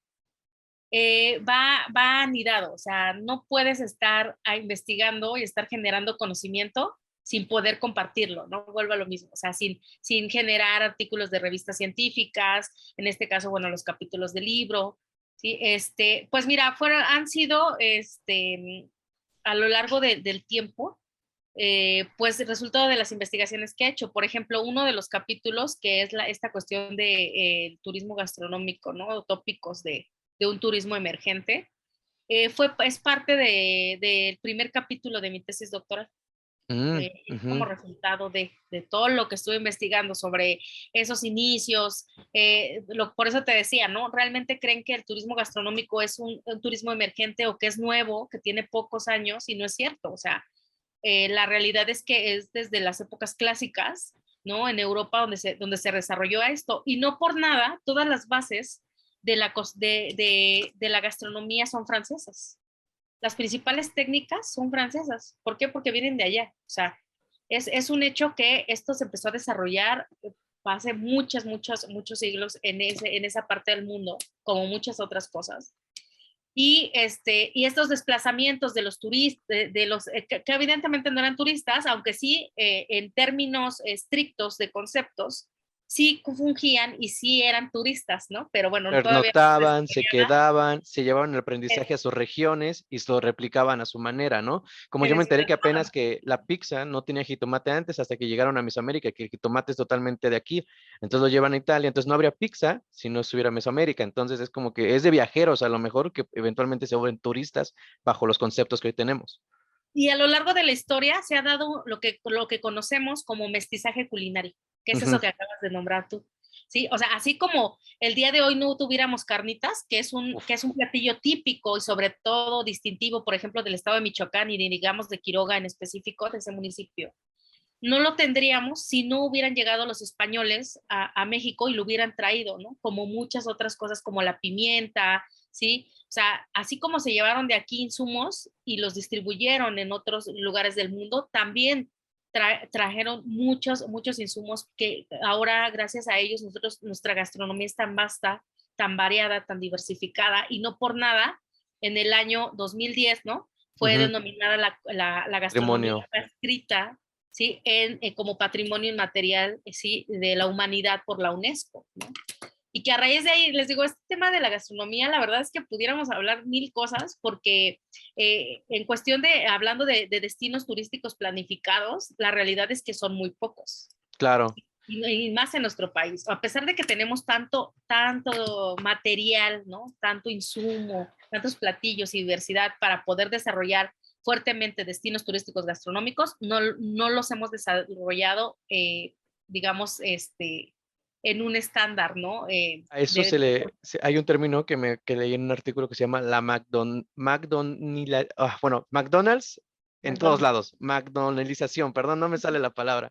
va anidado, o sea, no puedes estar investigando y estar generando conocimiento sin poder compartirlo, ¿no? Vuelvo a lo mismo, o sea, sin generar artículos de revistas científicas, en este caso, bueno, los capítulos del libro, ¿sí? Pues mira, han sido, a lo largo del tiempo, pues el resultado de las investigaciones que he hecho. Por ejemplo, uno de los capítulos que es esta cuestión de turismo gastronómico, ¿no? Tópicos de un turismo emergente, es parte del primer capítulo de mi tesis doctoral. como Ujú. resultado de todo lo que estuve investigando sobre esos inicios. Por eso te decía, ¿no? ¿Realmente creen que el turismo gastronómico es un turismo emergente o que es nuevo, que tiene pocos años? Y no es cierto. O sea, la realidad es que es desde las épocas clásicas, ¿no? En Europa donde se desarrolló esto. Y no por nada, todas las bases de la gastronomía son francesas. Las principales técnicas son francesas. ¿Por qué? Porque vienen de allá. O sea, es un hecho que esto se empezó a desarrollar hace muchos siglos en esa parte del mundo, como muchas otras cosas. Y estos desplazamientos de los turistas, que evidentemente no eran turistas, aunque sí en términos estrictos de conceptos, sí fungían y sí eran turistas, ¿no? Pero bueno, todavía no se Pernoctaban, se desarrollaba. quedaban, se llevaban el aprendizaje Es, a sus regiones y se lo replicaban a su manera, ¿no? Como yo me es enteré que verdad. apenas que la pizza no tenía jitomate antes hasta que llegaron a Mesoamérica, que el jitomate es totalmente de aquí, entonces lo llevan a Italia, entonces no habría pizza si no estuviera Mesoamérica, entonces es como que es de viajeros a lo mejor que eventualmente se vuelven turistas bajo los conceptos que hoy tenemos. Y a lo largo de la historia se ha dado lo que conocemos como mestizaje culinario, que es eso Ujú. que acabas de nombrar tú. Sí, o sea, así como el día de hoy no tuviéramos carnitas, que es Uf, un platillo típico y sobre todo distintivo, por ejemplo, del estado de Michoacán y digamos de Quiroga en específico, de ese municipio, no lo tendríamos si no hubieran llegado los españoles a México y lo hubieran traído, ¿no? Como muchas otras cosas, como la pimienta, ¿sí? O sea, así como se llevaron de aquí insumos y los distribuyeron en otros lugares del mundo, también trajeron muchos insumos que ahora, gracias a ellos, nuestra gastronomía es tan vasta, tan variada, tan diversificada, y no por nada, en el año 2010, ¿no? Fue ujú. denominada la gastronomía Patrimonio. escrita, ¿sí? Como patrimonio inmaterial, ¿sí? De la humanidad por la UNESCO, ¿no? Y que a raíz de ahí, les digo, este tema de la gastronomía, la verdad es que pudiéramos hablar mil cosas, porque en cuestión de, hablando de destinos turísticos planificados, la realidad es que son muy pocos. Claro. Y más en nuestro país, a pesar de que tenemos tanto material, ¿no? Tanto insumo, tantos platillos y diversidad para poder desarrollar fuertemente destinos turísticos gastronómicos, no los hemos desarrollado, digamos, en un estándar, ¿no? A eso hay un término que leí en un artículo que se llama la bueno, McDonald's en todos McDonald's. lados, McDonaldización, perdón, no me sale la palabra.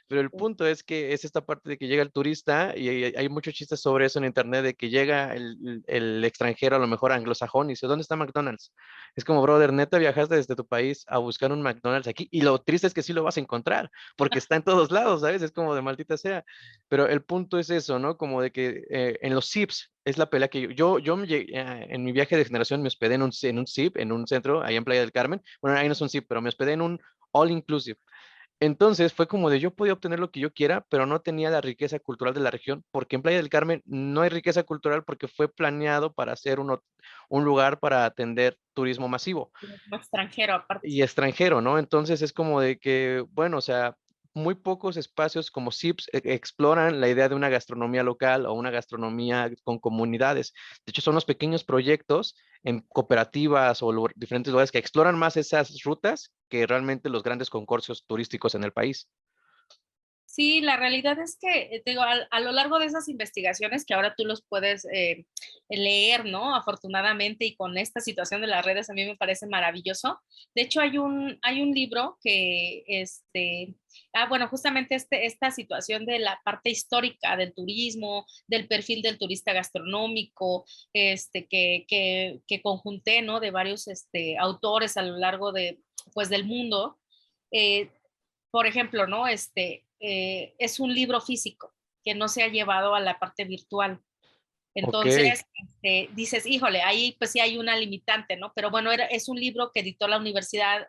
Pero el punto es que es esta parte de que llega el turista y hay muchos chistes sobre eso en internet, de que llega el extranjero, a lo mejor anglosajón, y dice, ¿dónde está McDonald's? Es como, brother, neta viajaste desde tu país a buscar un McDonald's aquí, y lo triste es que sí lo vas a encontrar, porque está en todos lados, ¿sabes? Es como de maldita sea. Pero el punto es eso, ¿no? Como de que en los ZIPs es la pelea que en mi viaje de generación me hospedé en un ZIP, en un centro, ahí en Playa del Carmen. Bueno, ahí no es un ZIP, pero me hospedé en un all inclusive. Entonces fue como de yo podía obtener lo que yo quiera, pero no tenía la riqueza cultural de la región, porque en Playa del Carmen no hay riqueza cultural porque fue planeado para ser un lugar para atender turismo masivo Como extranjero aparte. y extranjero, ¿no? Entonces es como de que, bueno, o sea, muy pocos espacios como SIPs exploran la idea de una gastronomía local o una gastronomía con comunidades. De hecho, son los pequeños proyectos en cooperativas o diferentes lugares que exploran más esas rutas que realmente los grandes consorcios turísticos en el país. Sí, la realidad es que, te digo, a lo largo de esas investigaciones que ahora tú los puedes leer, ¿no? Afortunadamente, y con esta situación de las redes a mí me parece maravilloso. De hecho, hay un libro que, bueno, justamente esta situación de la parte histórica del turismo, del perfil del turista gastronómico, que conjunté, ¿no? De varios autores a lo largo pues, del mundo. Eh, por ejemplo, ¿no? Es un libro físico que no se ha llevado a la parte virtual. Ok, Entonces, dices, híjole, ahí pues sí hay una limitante, ¿no? Pero bueno, es un libro que editó la Universidad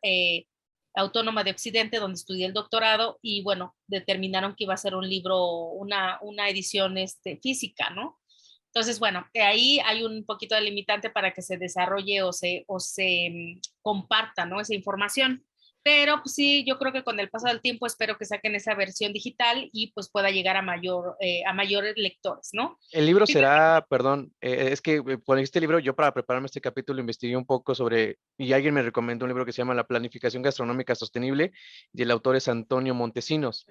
Autónoma de Occidente, donde estudié el doctorado, y bueno, determinaron que iba a ser un libro, una edición física, ¿no? Entonces, bueno, ahí hay un poquito de limitante para que se desarrolle o se comparta, ¿no? Esa información. pero pues, sí, yo creo que con el paso del tiempo espero que saquen esa versión digital y pues pueda llegar a mayores lectores, ¿no? El libro Fíjate, será, perdón, es que cuando este libro, yo para prepararme este capítulo investigué un poco sobre, y alguien me recomendó un libro que se llama La Planificación Gastronómica Sostenible, y el autor es Antonio Montesinos.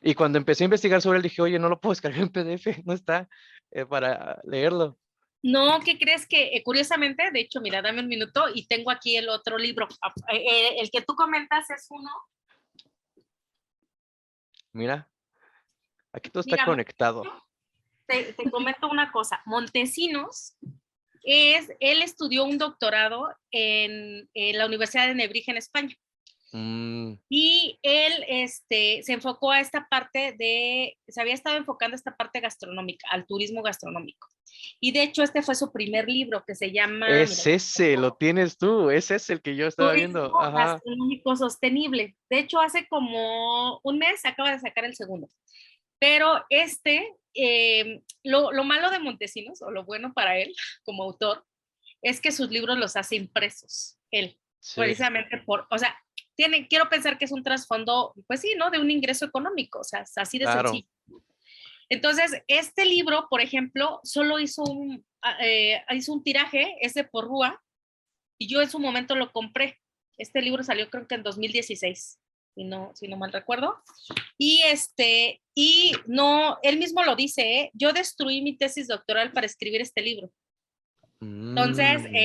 Y cuando empecé a investigar sobre él, dije, oye, no lo puedo descargar en PDF, no está para leerlo. no, ¿qué crees que curiosamente, de hecho, mira, dame un minuto y tengo aquí el otro libro. El que tú comentas es uno. Mira, aquí todo está Mira, conectado. te comento una cosa. Montesinos él estudió un doctorado en la Universidad de Nebrija en España. Mm, Y él se enfocó a esta parte se había estado enfocando a esta parte gastronómica, al turismo gastronómico. Y de hecho este fue su primer libro que se llama, mira, es ese, lo tienes tú, ese es el que yo estaba viendo. Turismo Ajá. Gastronómico Sostenible. De hecho hace como un mes acaba de sacar el segundo. Pero lo malo de Montesinos, o lo bueno para él como autor, es que sus libros los hace impresos, él, Sí, precisamente o sea, quiero pensar que es un trasfondo, pues sí, ¿no? De un ingreso económico, o sea, es así de claro. sencillo. Entonces, este libro, por ejemplo, solo hizo un tiraje, ese por Rúa, y yo en su momento lo compré. Este libro salió creo que en 2016, si no mal recuerdo. Y no, él mismo lo dice, ¿eh? Yo destruí mi tesis doctoral para escribir este libro. Entonces, Mm,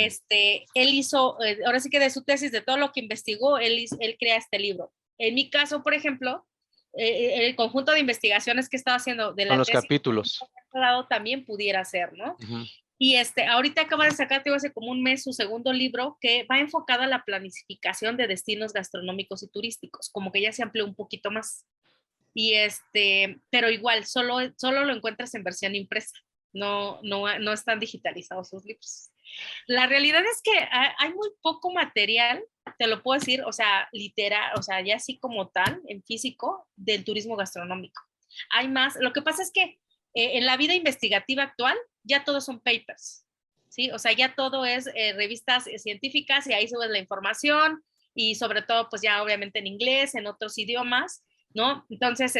él hizo, ahora sí que de su tesis, de todo lo que investigó, él crea este libro. En mi caso, por ejemplo, el conjunto de investigaciones que estaba haciendo de son la los tesis capítulos. también pudiera ser, ¿no? Ujú. Y ahorita acaba de sacar, hace como un mes, su segundo libro que va enfocado a la planificación de destinos gastronómicos y turísticos, como que ya se amplió un poquito más. Pero igual, solo lo encuentras en versión impresa, no están digitalizados sus libros. La realidad es que hay muy poco material, te lo puedo decir, o sea, literal, o sea, ya así como tal, en físico, del turismo gastronómico. Hay más, lo que pasa es que en la vida investigativa actual ya todos son papers, ¿sí? O sea, ya todo es revistas científicas y ahí subes la información y sobre todo, pues ya obviamente en inglés, en otros idiomas, ¿no? Entonces,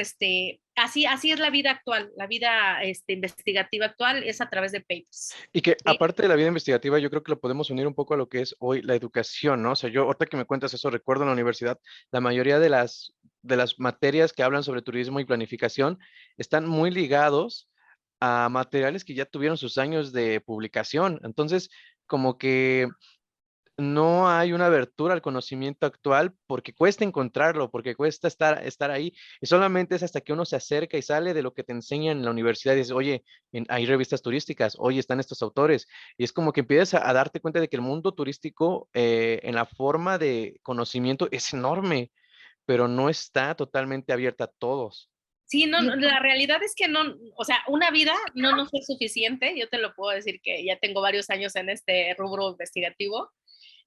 así es la vida actual, la vida investigativa actual es a través de papers. Y que ¿Sí? aparte de la vida investigativa, yo creo que lo podemos unir un poco a lo que es hoy la educación, ¿no? O sea, yo ahorita que me cuentas eso, recuerdo en la universidad, la mayoría de las materias que hablan sobre turismo y planificación están muy ligados a materiales que ya tuvieron sus años de publicación. Entonces, como que no hay una abertura al conocimiento actual porque cuesta encontrarlo, porque cuesta estar ahí. Y solamente es hasta que uno se acerca y sale de lo que te enseñan en la universidad y dices, oye, hay revistas turísticas, oye, están estos autores. Y es como que empiezas a darte cuenta de que el mundo turístico en la forma de conocimiento es enorme, pero no está totalmente abierta a todos. Sí, no, Y la realidad es que no, o sea, una vida no nos es suficiente. Yo te lo puedo decir que ya tengo varios años en este rubro investigativo.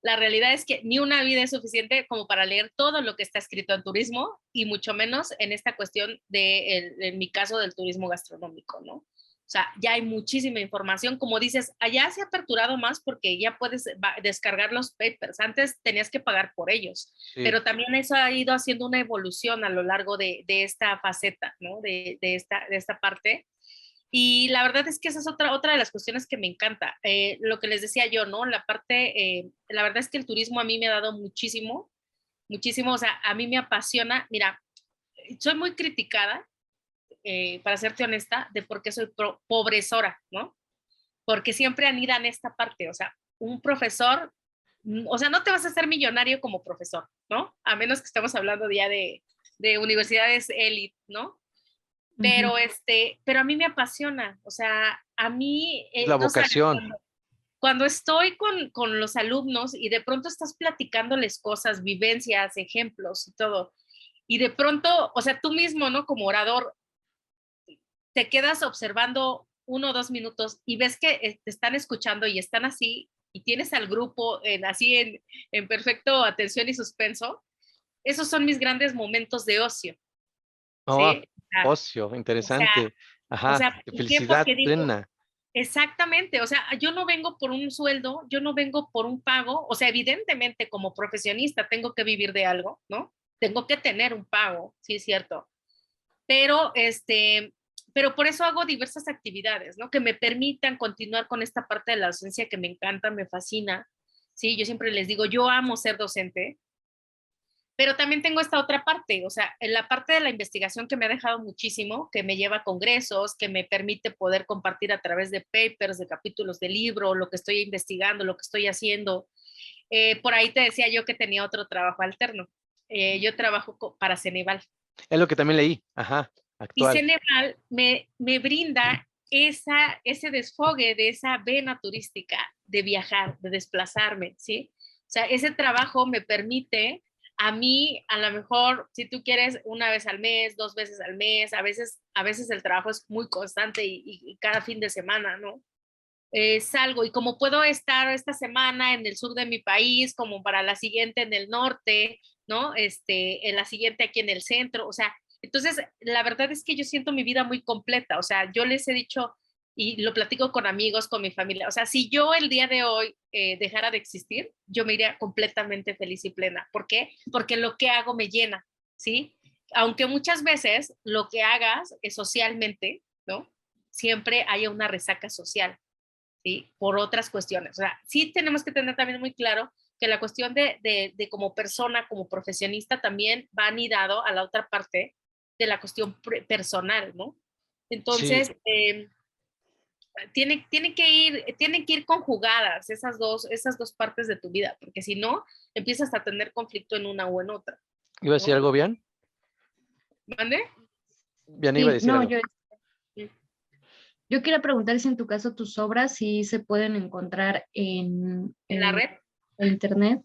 La realidad es que ni una vida es suficiente como para leer todo lo que está escrito en turismo y mucho menos en esta cuestión en mi caso, del turismo gastronómico, ¿no? O sea, ya hay muchísima información. Como dices, allá se ha aperturado más porque ya puedes descargar los papers. Antes tenías que pagar por ellos, Sí. pero también eso ha ido haciendo una evolución a lo largo de esta faceta, ¿no? De esta parte. Y la verdad es que esa es otra de las cuestiones que me encanta. Lo que les decía yo, ¿no? La verdad es que el turismo a mí me ha dado muchísimo, muchísimo, o sea, a mí me apasiona. Mira, soy muy criticada, para serte honesta, de por qué soy pobresora, ¿no? Porque siempre anidan esta parte, o sea, un profesor, o sea, no te vas a hacer millonario como profesor, ¿no? A menos que estemos hablando ya de universidades élite, ¿no? ujú. Pero a mí me apasiona, o sea, a mí, Es la no sabes, vocación. cuando estoy con los alumnos y de pronto estás platicándoles cosas, vivencias, ejemplos y todo, y de pronto, o sea, tú mismo, ¿no? Como orador, te quedas observando 1 o 2 minutos y ves que te están escuchando y están así, y tienes al grupo así en perfecto atención y suspenso, esos son mis grandes momentos de ocio, Oh, ¿sí? ocio, O sea, interesante. o Ajá, sea, de ¿por qué? felicidad Porque digo, plena. Exactamente, o sea, yo no vengo por un sueldo, yo no vengo por un pago, o sea, evidentemente como profesionista tengo que vivir de algo, ¿no? Tengo que tener un pago, sí es cierto, pero pero por eso hago diversas actividades, ¿no? Que me permitan continuar con esta parte de la docencia que me encanta, me fascina, sí, yo siempre les digo, yo amo ser docente, pero también tengo esta otra parte, o sea, en la parte de la investigación que me ha dejado muchísimo, que me lleva a congresos, que me permite poder compartir a través de papers, de capítulos de libro, lo que estoy investigando, lo que estoy haciendo. Por ahí te decía yo que tenía otro trabajo alterno. Yo trabajo para Ceneval. Es lo que también leí, ajá, Y actual. Ceneval me brinda ese desfogue de esa vena turística, de viajar, de desplazarme, ¿sí? O sea, ese trabajo me permite a mí, a lo mejor, si tú quieres, una vez al mes, 2 veces al mes, a veces el trabajo es muy constante y cada fin de semana, ¿no? Salgo y como puedo estar esta semana en el sur de mi país, como para la siguiente en el norte, ¿no? En la siguiente aquí en el centro, o sea, entonces la verdad es que yo siento mi vida muy completa, o sea, yo les he dicho y lo platico con amigos, con mi familia, o sea, si yo el día de hoy dejara de existir, yo me iría completamente feliz y plena. ¿Por qué? Porque lo que hago me llena, ¿sí? Aunque muchas veces lo que hagas es socialmente, ¿no? Siempre haya una resaca social. ¿Sí? Por otras cuestiones. O sea, sí tenemos que tener también muy claro que la cuestión de como persona, como profesionista, también va anidado a la otra parte de la cuestión personal, ¿no? Sí, Entonces, tienen que ir conjugadas esas dos partes de tu vida, porque si no, empiezas a tener conflicto en una o en otra, ¿iba a decir ¿no? algo bien? ¿Mande? Bien, iba a Sí, decir no, algo. yo quería preguntar si en tu caso tus obras sí se pueden encontrar En la red, en internet.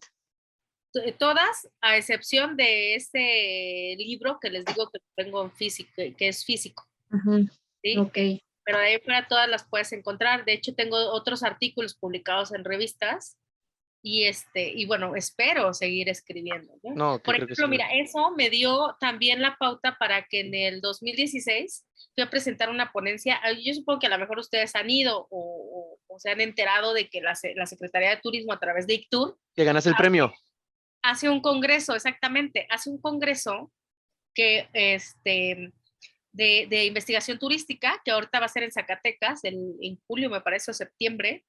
todas, a excepción de este libro que les digo que tengo en físico, que es físico. Ajá, ¿Sí? ok. Pero de ahí fuera todas las puedes encontrar. De hecho, tengo otros artículos publicados en revistas y bueno, espero seguir escribiendo, ¿no? No, que Por creo que ejemplo, sí. mira, eso me dio también la pauta para que en el 2016 fui a presentar una ponencia. Yo supongo que a lo mejor ustedes han ido o se han enterado de que la Secretaría de Turismo a través de ICTUR Que ganas el premio. hace un congreso, exactamente, hace un congreso que de investigación turística, que ahorita va a ser en Zacatecas, en julio, me parece, o septiembre.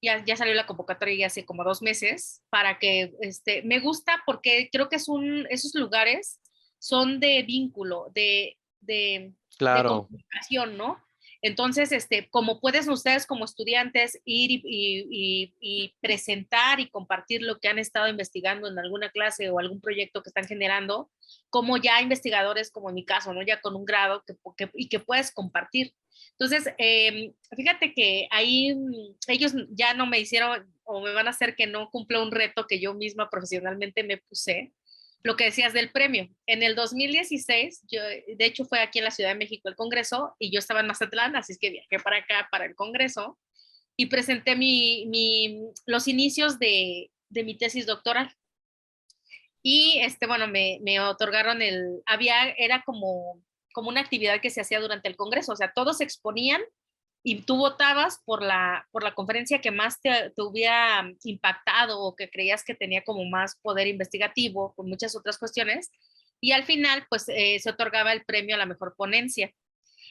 Ya salió la convocatoria hace como 2 meses para que, me gusta porque creo que esos lugares son de vínculo, de Claro. comunicación, ¿no? Entonces, como pueden ustedes como estudiantes ir y presentar y compartir lo que han estado investigando en alguna clase o algún proyecto que están generando, como ya investigadores, como en mi caso, ¿no? Ya con un grado y que puedes compartir. Entonces, fíjate que ahí ellos ya no me hicieron o me van a hacer que no cumpla un reto que yo misma profesionalmente me puse. Lo que decías del premio. En el 2016, de hecho fue aquí en la Ciudad de México el Congreso y yo estaba en Mazatlán, así es que viajé para acá, para el Congreso, y presenté los inicios de mi tesis doctoral. Y bueno, me otorgaron era como una actividad que se hacía durante el Congreso, o sea, todos se exponían y tú votabas por la conferencia que más te hubiera impactado o que creías que tenía como más poder investigativo, con muchas otras cuestiones, y al final, pues, se otorgaba el premio a la mejor ponencia.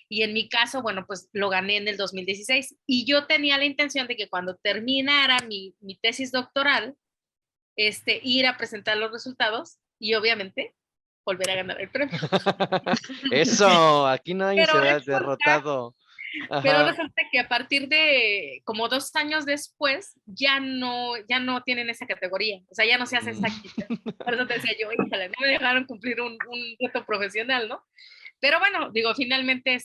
Y en mi caso, bueno, pues lo gané en el 2016. Y yo tenía la intención de que cuando terminara mi tesis doctoral, ir a presentar los resultados y obviamente volver a ganar el premio. Eso, aquí nadie se Pero da resulta derrotado. Pero Ajá. resulta que a partir de como 2 años después ya no tienen esa categoría, o sea, ya no se hace Mm. esa actividad. Por eso te decía yo, híjole, no me dejaron cumplir un reto profesional, ¿no? Pero bueno, digo, finalmente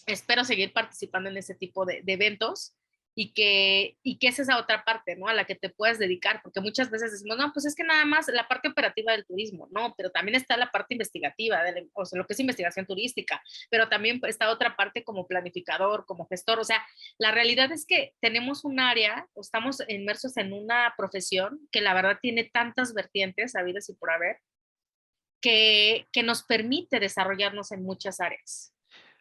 espero seguir participando en ese tipo de eventos y que es esa otra parte, ¿no? A la que te puedes dedicar, porque muchas veces decimos, no, pues es que nada más la parte operativa del turismo, no, pero también está la parte investigativa, o sea, lo que es investigación turística, pero también está otra parte como planificador, como gestor, o sea, la realidad es que tenemos un área, o estamos inmersos en una profesión que la verdad tiene tantas vertientes, habidas y por haber, que nos permite desarrollarnos en muchas áreas.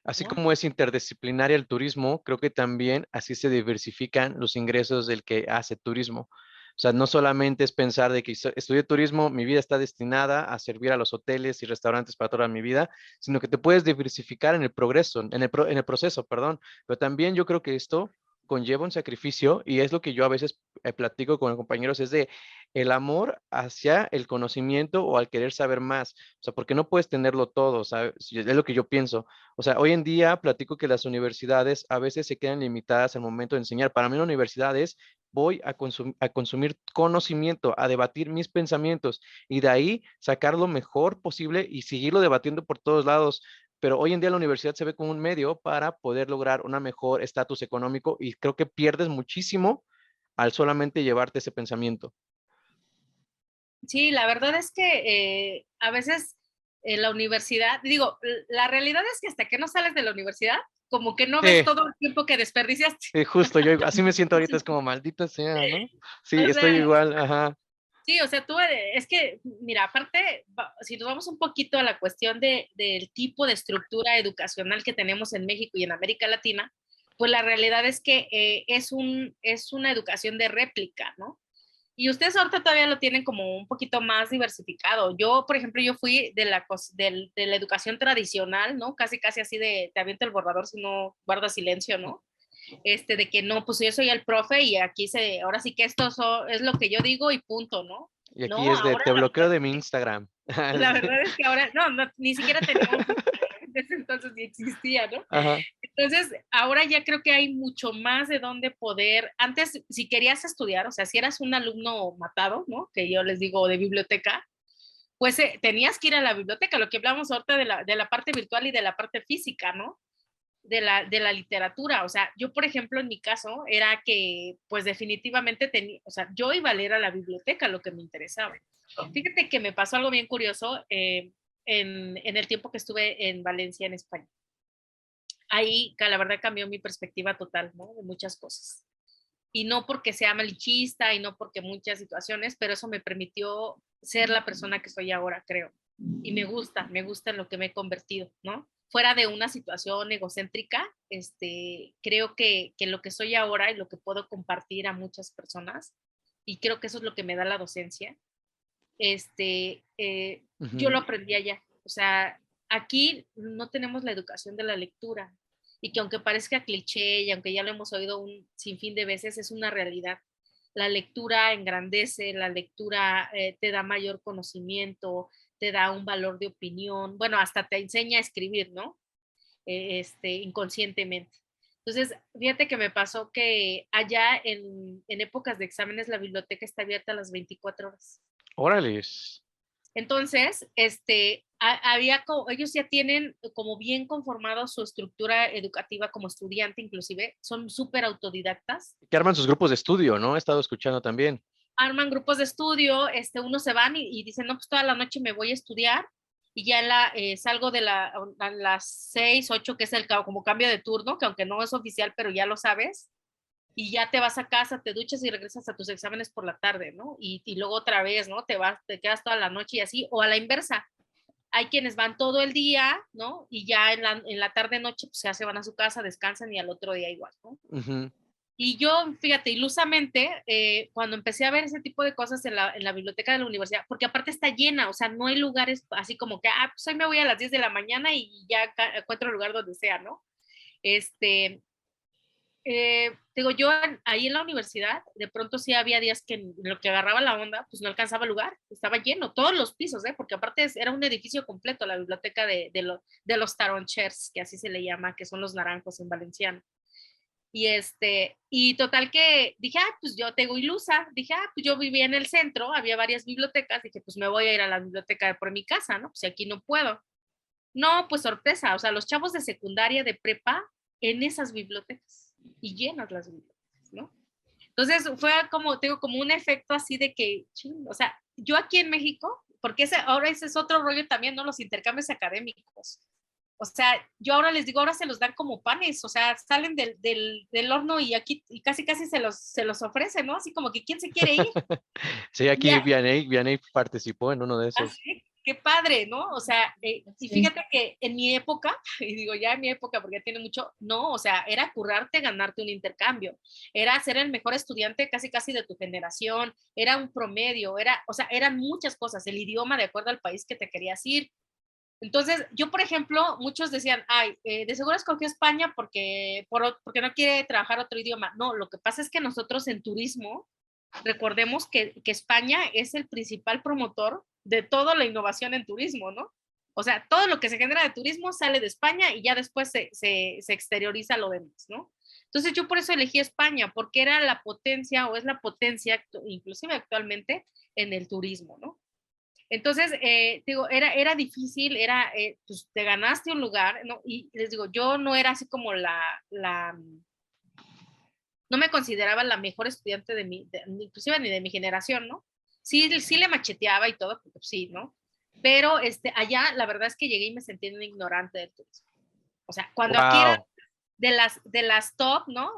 Así ¿no? como es interdisciplinaria el turismo, creo que también así se diversifican los ingresos del que hace turismo. O sea, no solamente es pensar de que estudié turismo, mi vida está destinada a servir a los hoteles y restaurantes para toda mi vida, sino que te puedes diversificar en el progreso, en el proceso, perdón. Pero también yo creo que esto conlleva un sacrificio y es lo que yo a veces platico con compañeros, es de el amor hacia el conocimiento o al querer saber más. O sea, porque no puedes tenerlo todo, ¿sabes? Es lo que yo pienso. O sea, hoy en día platico que las universidades a veces se quedan limitadas al momento de enseñar. Para mí la universidad es voy a consumir conocimiento, a debatir mis pensamientos y de ahí sacar lo mejor posible y seguirlo debatiendo por todos lados. Pero hoy en día la universidad se ve como un medio para poder lograr un mejor estatus económico y creo que pierdes muchísimo al solamente llevarte ese pensamiento. Sí, la verdad es que a veces en la universidad, digo, la realidad es que hasta que no sales de la universidad, como que no ves Sí, todo el tiempo que desperdiciaste. justo, yo así me siento ahorita, es como maldita sea, ¿no? Sí, O estoy sea, igual, ajá. sí, o sea, tú, es que, mira, aparte, si nos vamos un poquito a la cuestión del tipo de estructura educacional que tenemos en México y en América Latina, pues la realidad es que es una educación de réplica, ¿no? Y ustedes ahorita todavía lo tienen como un poquito más diversificado. Yo, por ejemplo, yo fui de la educación tradicional, ¿no? Casi, casi así de te aviento el borrador si no guardas silencio, ¿no? De que no, pues yo soy el profe y aquí ahora sí que es lo que yo digo y punto, ¿no? Y aquí No, es de ahora te la bloqueo verdad de es mi que, Instagram. la verdad es que ahora, no, ni siquiera teníamos Instagram, en ese entonces ni existía, ¿no? Ajá. Entonces, ahora ya creo que hay mucho más de dónde poder, antes, si querías estudiar, o sea, si eras un alumno matado, ¿no? Que yo les digo de biblioteca, pues tenías que ir a la biblioteca, lo que hablamos ahorita de la parte virtual y de la parte física, ¿no? De la literatura. O sea, yo, por ejemplo, en mi caso, era que, pues definitivamente tenía, o sea, yo iba a leer a la biblioteca lo que me interesaba. Fíjate que me pasó algo bien curioso en el tiempo que estuve en Valencia, en España. Ahí, que la verdad, cambió mi perspectiva total, ¿no? De muchas cosas. Y no porque sea malichista y no porque muchas situaciones, pero eso me permitió ser la persona que soy ahora, creo. Y me gusta en lo que me he convertido, ¿no? Fuera de una situación egocéntrica, creo que lo que soy ahora y lo que puedo compartir a muchas personas, y creo que eso es lo que me da la docencia, yo lo Ujú. aprendí allá. O sea, aquí no tenemos la educación de la lectura y que aunque parezca cliché y aunque ya lo hemos oído un sinfín de veces, es una realidad. La lectura engrandece, la lectura te da mayor conocimiento, te da un valor de opinión, bueno, hasta te enseña a escribir, ¿no? Inconscientemente. Entonces, fíjate que me pasó que allá en épocas de exámenes la biblioteca está abierta a las 24 horas. Órales. Entonces, ellos ya tienen como bien conformado su estructura educativa como estudiante, inclusive, son súper autodidactas, Que arman sus grupos de estudio, ¿no? He estado escuchando también. arman grupos de estudio, unos se van y dicen, no, pues toda la noche me voy a estudiar y ya salgo a las 6, 8, que es como cambio de turno, que aunque no es oficial, pero ya lo sabes, y ya te vas a casa, te duchas y regresas a tus exámenes por la tarde, ¿no? Y luego otra vez, ¿no? Te quedas toda la noche y así, o a la inversa. Hay quienes van todo el día, ¿no? Y ya en la tarde noche, pues ya se van a su casa, descansan y al otro día igual, ¿no? Ujú. Y yo, fíjate, ilusamente, cuando empecé a ver ese tipo de cosas en la biblioteca de la universidad, porque aparte está llena, o sea, no hay lugares así como que, pues hoy me voy a las 10 de la mañana y ya encuentro el lugar donde sea, ¿no? Este, digo, yo ahí en la universidad, de pronto sí había días que en lo que agarraba la onda, pues no alcanzaba lugar, estaba lleno, todos los pisos, porque aparte era un edificio completo, la biblioteca de los taronchers, que así se le llama, que son los naranjos en valenciano. Y total que dije, pues yo tengo ilusa, dije, pues yo vivía en el centro, había varias bibliotecas, dije, pues me voy a ir a la biblioteca por mi casa, ¿no? Pues aquí no puedo. No, pues sorpresa, o sea, los chavos de secundaria, de prepa, en esas bibliotecas, y llenas las bibliotecas, ¿no? Entonces fue como, tengo como un efecto así de que, ching, o sea, yo aquí en México, porque ahora ese es otro rollo también, ¿no? Los intercambios académicos. O sea, yo ahora les digo, ahora se los dan como panes, o sea, salen del horno y aquí y casi casi se los ofrecen, ¿no? Así como que quién se quiere ir. Sí, Y aquí ya, Vianey participó en uno de esos. así. qué padre, ¿no? O sea, y Sí. fíjate que en mi época, y digo ya en mi época porque tiene mucho, no, o sea, era currarte, ganarte un intercambio, era ser el mejor estudiante casi casi de tu generación, era un promedio, o sea, eran muchas cosas, el idioma de acuerdo al país que te querías ir. Entonces, yo, por ejemplo, muchos decían, ay, de seguro escogió España porque no quiere trabajar otro idioma. No, lo que pasa es que nosotros en turismo, recordemos que España es el principal promotor de toda la innovación en turismo, ¿no? O sea, todo lo que se genera de turismo sale de España y ya después se exterioriza lo demás, ¿no? Entonces yo por eso elegí España, porque era la potencia o es la potencia, inclusive actualmente, en el turismo, ¿no? Entonces, digo, era difícil, pues te ganaste un lugar, ¿no? Y les digo, yo no era así como no me consideraba la mejor estudiante inclusive ni de mi generación, ¿no? Sí, sí le macheteaba y todo, porque sí, ¿no? Pero allá la verdad es que llegué y me sentí un ignorante del turismo. O sea, cuando aquí era Wow. de las top, ¿no?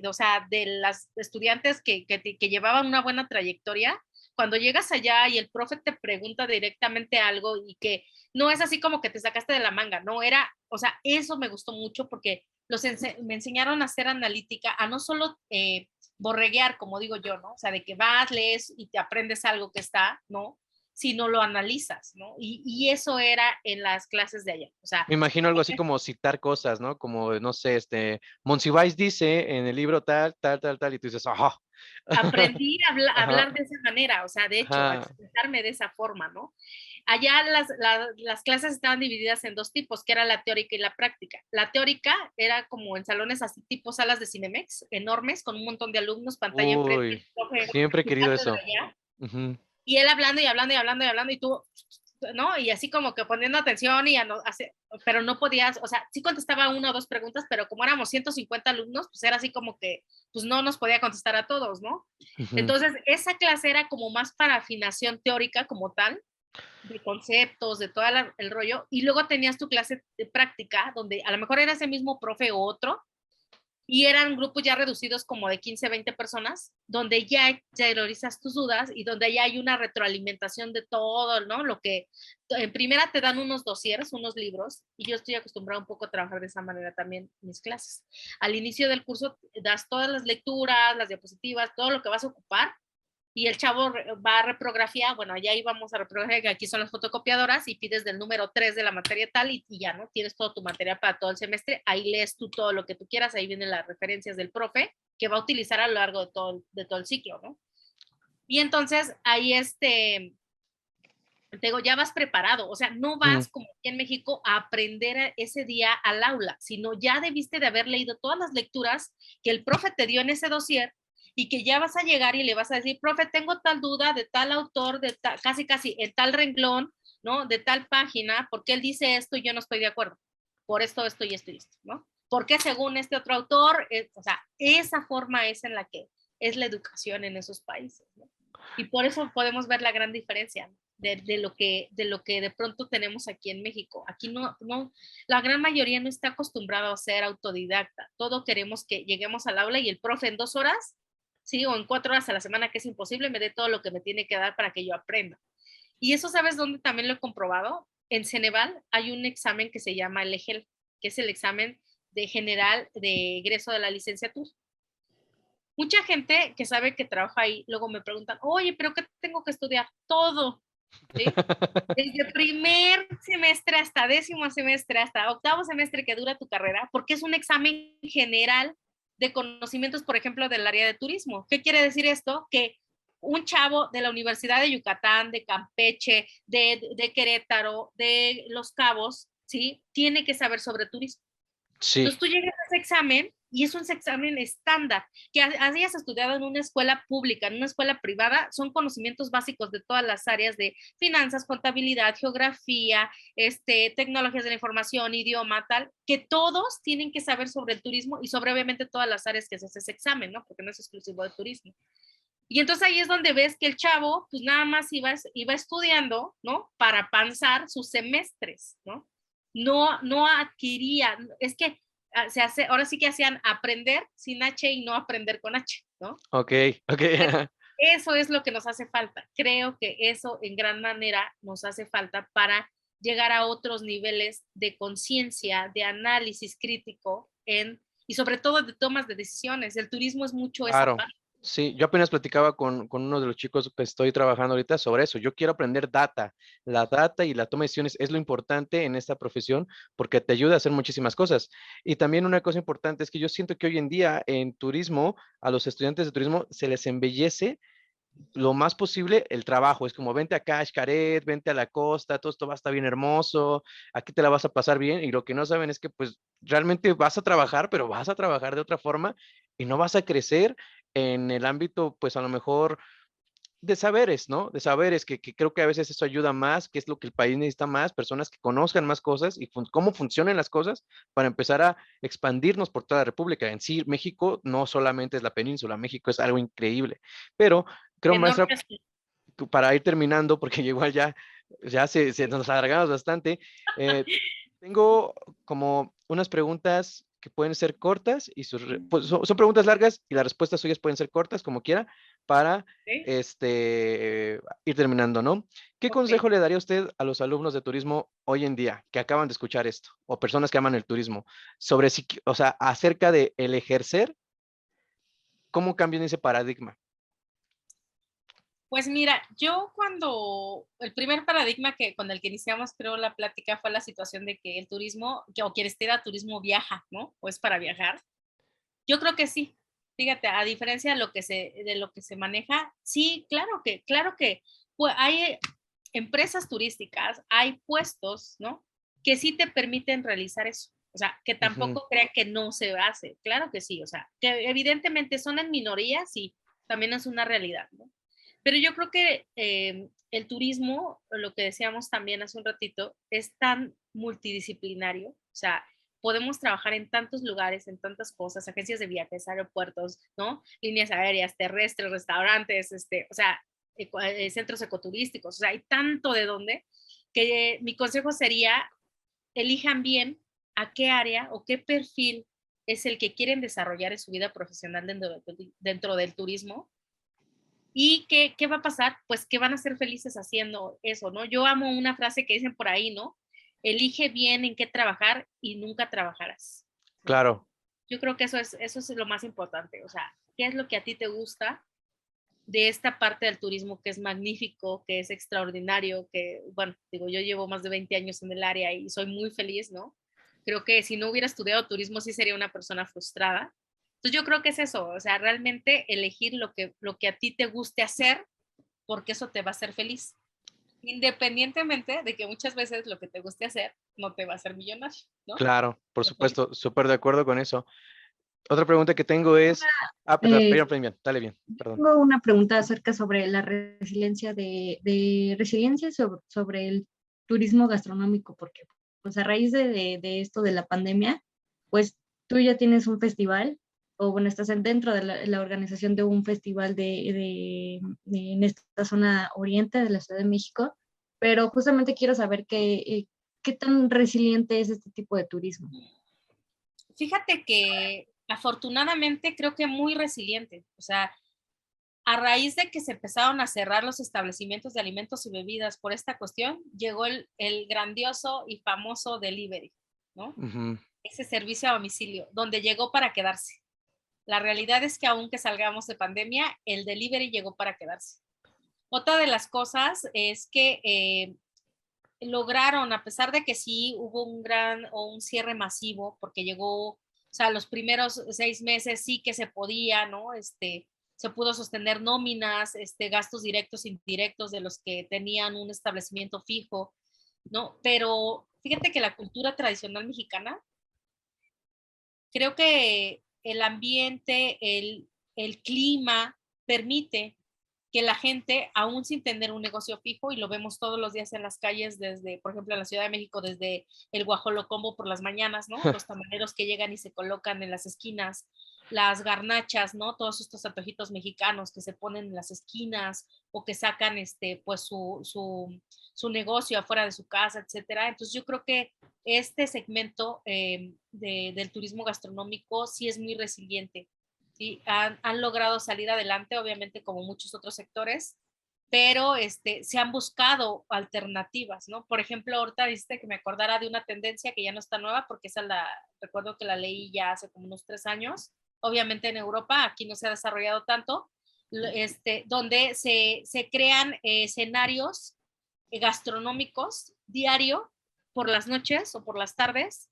O sea, de las estudiantes que llevaban una buena trayectoria, cuando llegas allá y el profe te pregunta directamente algo y que no es así como que te sacaste de la manga, no era, o sea, eso me gustó mucho porque me enseñaron a hacer analítica, a no solo borreguear, como digo yo, ¿no? O sea, de que vas, lees y te aprendes algo que está, ¿no? Sino lo analizas, ¿no? Y eso era en las clases de allá. O sea, Me imagino algo así como citar cosas, ¿no? Como, no sé, Monsiváis dice en el libro tal, tal, tal, tal, y tú dices, ajá. aprendí a Ajá, hablar de esa manera, o sea, de hecho, a ajá. expresarme de esa forma, ¿no? Allá las clases estaban divididas en dos tipos, que era la teórica y la práctica. La teórica era como en salones así, tipo salas de Cinemex, enormes, con un montón de alumnos, pantalla enfrente, Uy, siempre he tu querido eso. cátedra allá, Ujú. y él hablando y hablando y hablando y hablando, y tú, ¿no? Y así como que poniendo atención pero no podías, o sea, sí contestaba una o dos preguntas, pero como éramos 150 alumnos, pues era así como que, pues no nos podía contestar a todos, ¿no? Ujú. Entonces, esa clase era como más para afinación teórica como tal, de conceptos, de todo el rollo, y luego tenías tu clase de práctica, donde a lo mejor era ese mismo profe o otro, y eran grupos ya reducidos como de 15, 20 personas, donde ya exteriorizas tus dudas y donde ya hay una retroalimentación de todo, ¿no? Lo que en primera te dan unos dossiers, unos libros, y yo estoy acostumbrada un poco a trabajar de esa manera también en mis clases. Al inicio del curso das todas las lecturas, las diapositivas, todo lo que vas a ocupar, y el chavo va a reprografía, bueno, allá íbamos a reprografía, que aquí son las fotocopiadoras, y pides del número 3 de la materia tal, y ya, ¿no? Tienes todo tu material para todo el semestre, ahí lees tú todo lo que tú quieras, ahí vienen las referencias del profe, que va a utilizar a lo largo de todo el ciclo, ¿no? Y entonces ahí te digo, ya vas preparado, o sea, no Ujú. vas como aquí en México a aprender ese día al aula, sino ya debiste de haber leído todas las lecturas que el profe te dio en ese dossier y que ya vas a llegar y le vas a decir, profe, tengo tal duda de tal autor, casi casi en tal renglón, ¿no? De tal página, porque él dice esto y yo no estoy de acuerdo, por esto y esto y esto, ¿no? Porque según este otro autor, o sea, esa forma es en la que es la educación en esos países, ¿no? Y por eso podemos ver la gran diferencia, ¿no? De lo que de pronto tenemos aquí en México. Aquí no, la gran mayoría no está acostumbrado a ser autodidacta. Todo queremos que lleguemos al aula y el profe en 2 horas, sí, o en 4 horas a la semana, que es imposible, me dé todo lo que me tiene que dar para que yo aprenda. Y eso, ¿sabes dónde también lo he comprobado? En Ceneval hay un examen que se llama el EGEL, que es el examen de general de egreso de la licenciatura. Mucha gente que sabe que trabaja ahí, luego me preguntan, oye, ¿pero qué tengo que estudiar? Todo, ¿sí? Desde primer semestre hasta 10º semestre, hasta 8º semestre que dura tu carrera, porque es un examen general de conocimientos, por ejemplo, del área de turismo. ¿Qué quiere decir esto? Que un chavo de la Universidad de Yucatán, de Campeche, de Querétaro, de Los Cabos, ¿sí? Tiene que saber sobre turismo. Sí, Entonces tú llegas a ese examen y es un examen estándar, que hayas estudiado en una escuela pública, en una escuela privada, son conocimientos básicos de todas las áreas de finanzas, contabilidad, geografía, tecnologías de la información, idioma, tal, que todos tienen que saber sobre el turismo y sobre obviamente todas las áreas que se hace ese examen, ¿no? Porque no es exclusivo de turismo. Y entonces ahí es donde ves que el chavo, pues nada más iba estudiando, ¿no? Para pasar sus semestres, ¿no? No adquiría, es que ahora sí que hacían aprender sin H y no aprender con H, ¿no? ok, ok. eso es lo que nos hace falta. Creo que eso en gran manera nos hace falta para llegar a otros niveles de conciencia, de análisis crítico y sobre todo de tomas de decisiones. El turismo es mucho esa Claro. parte. Sí, yo apenas platicaba con uno de los chicos que estoy trabajando ahorita sobre eso. Yo quiero aprender data. La data y la toma de decisiones es lo importante en esta profesión porque te ayuda a hacer muchísimas cosas. Y también una cosa importante es que yo siento que hoy en día en turismo, a los estudiantes de turismo se les embellece lo más posible el trabajo. Es como, vente acá a Xcaret, vente a la costa, todo esto va a estar bien hermoso, aquí te la vas a pasar bien. Y lo que no saben es que pues realmente vas a trabajar, pero vas a trabajar de otra forma y no vas a crecer en el ámbito, pues a lo mejor de saberes, ¿no? De saberes, que creo que a veces eso ayuda más, que es lo que el país necesita más, personas que conozcan más cosas y cómo funcionan las cosas para empezar a expandirnos por toda la República. En sí, México no solamente es la península, México es algo increíble, pero creo, De norte maestra, a sur. para ir terminando, porque igual ya se nos alargamos bastante, tengo como unas preguntas que pueden ser cortas y pues, son preguntas largas y las respuestas suyas pueden ser cortas, como quiera, para ¿Sí? ir terminando, ¿no? ¿Qué Ok. consejo le daría usted a los alumnos de turismo hoy en día que acaban de escuchar esto, o personas que aman el turismo, sobre si, o sea, acerca de el ejercer, cómo cambian ese paradigma? Pues mira, yo cuando el primer paradigma con el que iniciamos, creo, la plática fue la situación de que el turismo, o quieres ir a turismo viaja, ¿no? O es para viajar. Yo creo que sí. Fíjate, a diferencia de lo que se maneja, sí, claro que pues, hay empresas turísticas, hay puestos, ¿no? Que sí te permiten realizar eso. O sea, que Ujú. tampoco crean que no se hace. Claro que sí. O sea, que evidentemente son en minoría, sí, también es una realidad, ¿no? Pero yo creo que el turismo, lo que decíamos también hace un ratito, es tan multidisciplinario. O sea, podemos trabajar en tantos lugares, en tantas cosas, agencias de viajes, aeropuertos, ¿no? Líneas aéreas, terrestres, restaurantes, o sea, centros ecoturísticos, o sea, hay tanto de dónde que mi consejo sería, elijan bien a qué área o qué perfil es el que quieren desarrollar en su vida profesional dentro del turismo. ¿Y qué va a pasar? Pues que van a ser felices haciendo eso, ¿no? Yo amo una frase que dicen por ahí, ¿no? Elige bien en qué trabajar y nunca trabajarás, ¿no? Claro. Yo creo que eso es lo más importante, o sea, ¿qué es lo que a ti te gusta de esta parte del turismo que es magnífico, que es extraordinario, que, bueno, digo, yo llevo más de 20 años en el área y soy muy feliz, ¿no? Creo que si no hubiera estudiado turismo sí sería una persona frustrada. Entonces yo creo que es eso, o sea, realmente elegir lo que a ti te guste hacer, porque eso te va a hacer feliz, independientemente de que muchas veces lo que te guste hacer no te va a hacer millonario, ¿no? Claro, por supuesto, súper de acuerdo con eso. Otra pregunta que tengo es, perdón, Eh, bien, dale bien, perdón. Tengo una pregunta acerca sobre la resiliencia resiliencia sobre el turismo gastronómico, porque pues a raíz de esto de la pandemia, pues tú ya tienes un festival, o bueno, estás dentro de la organización de un festival en esta zona oriente de la Ciudad de México, pero justamente quiero saber qué tan resiliente es este tipo de turismo. Fíjate que afortunadamente creo que muy resiliente, o sea, a raíz de que se empezaron a cerrar los establecimientos de alimentos y bebidas por esta cuestión, llegó el grandioso y famoso delivery, ¿no? Ujú. Ese servicio a domicilio, donde llegó para quedarse. La realidad es que aunque salgamos de pandemia, el delivery llegó para quedarse. Otra de las cosas es que lograron, a pesar de que sí hubo un cierre masivo, porque llegó, o sea, los primeros 6 meses sí que se podía, ¿no? Se pudo sostener nóminas, gastos directos e indirectos de los que tenían un establecimiento fijo, ¿no? Pero fíjate que la cultura tradicional mexicana, creo que el ambiente, el clima permite que la gente, aún sin tener un negocio fijo, y lo vemos todos los días en las calles, desde, por ejemplo, en la Ciudad de México, desde el guajolocombo por las mañanas, ¿no? Los tamaleros que llegan y se colocan en las esquinas, las garnachas, ¿no? Todos estos antojitos mexicanos que se ponen en las esquinas o que sacan, pues, su negocio afuera de su casa, etcétera. Entonces, yo creo que este segmento del turismo gastronómico sí es muy resiliente ¿sí? Han logrado salir adelante, obviamente como muchos otros sectores, pero se han buscado alternativas, ¿no? Por ejemplo, ahorita dijiste que me acordara de una tendencia que ya no está nueva, porque recuerdo que la leí ya hace como unos 3 años, obviamente en Europa, aquí no se ha desarrollado tanto, donde se crean escenarios gastronómicos diario por las noches o por las tardes,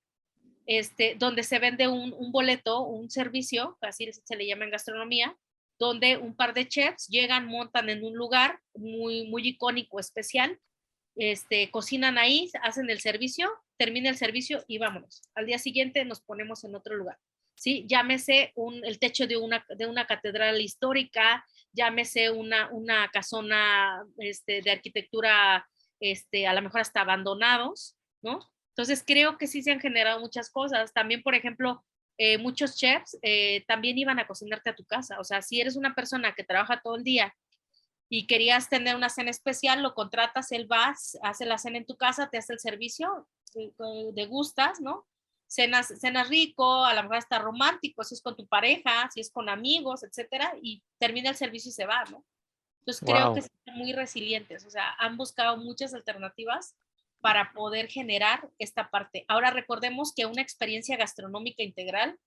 donde se vende un boleto, un servicio, así se le llama en gastronomía, donde un par de chefs llegan, montan en un lugar muy, muy icónico, especial, cocinan ahí, hacen el servicio, termina el servicio y vámonos. Al día siguiente nos ponemos en otro lugar. ¿Sí? Llámese el techo de una catedral histórica, llámese una casona de arquitectura, a lo mejor hasta abandonados, ¿no? Entonces creo que sí se han generado muchas cosas. También, por ejemplo, muchos chefs también iban a cocinarte a tu casa. O sea, si eres una persona que trabaja todo el día y querías tener una cena especial, lo contratas, él va, hace la cena en tu casa, te hace el servicio, degustas, ¿no? Cenas rico, a lo mejor está romántico, si es con tu pareja, si es con amigos, etcétera, y termina el servicio y se va, ¿no? Entonces creo que son muy resilientes, o sea, han buscado muchas alternativas para poder generar esta parte. Ahora recordemos que una experiencia gastronómica integral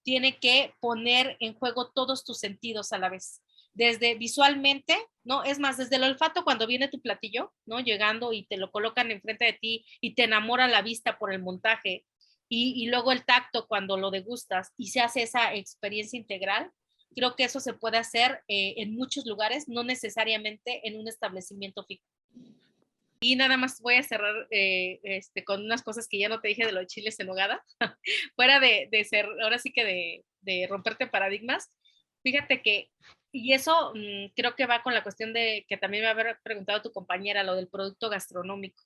tiene que poner en juego todos tus sentidos a la vez. Desde visualmente, ¿no? Es más, desde el olfato cuando viene tu platillo, ¿no? Llegando y te lo colocan enfrente de ti y te enamora la vista por el montaje. Y luego el tacto cuando lo degustas y se hace esa experiencia integral. Creo que eso se puede hacer en muchos lugares, no necesariamente en un establecimiento fijo. Y nada más voy a cerrar con unas cosas que ya no te dije de los chiles en nogada. Fuera de ser, ahora sí que de romperte paradigmas. Fíjate que, y eso creo que va con la cuestión de que también me había preguntado tu compañera, lo del producto gastronómico.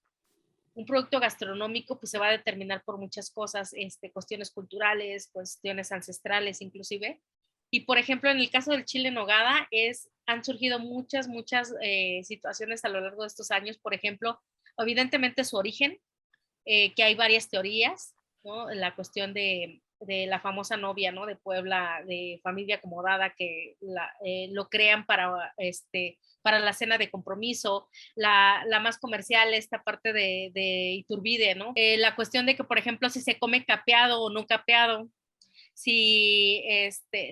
Un producto gastronómico pues se va a determinar por muchas cosas, cuestiones culturales, cuestiones ancestrales inclusive. Y por ejemplo, en el caso del chile en nogada, han surgido muchas situaciones a lo largo de estos años. Por ejemplo, evidentemente su origen, que hay varias teorías, ¿no? La cuestión de la famosa novia, ¿no? De Puebla, de familia acomodada, que lo crean para la cena de compromiso, la más comercial, esta parte de Iturbide, ¿no? La cuestión de que, por ejemplo, si se come capeado o no capeado, si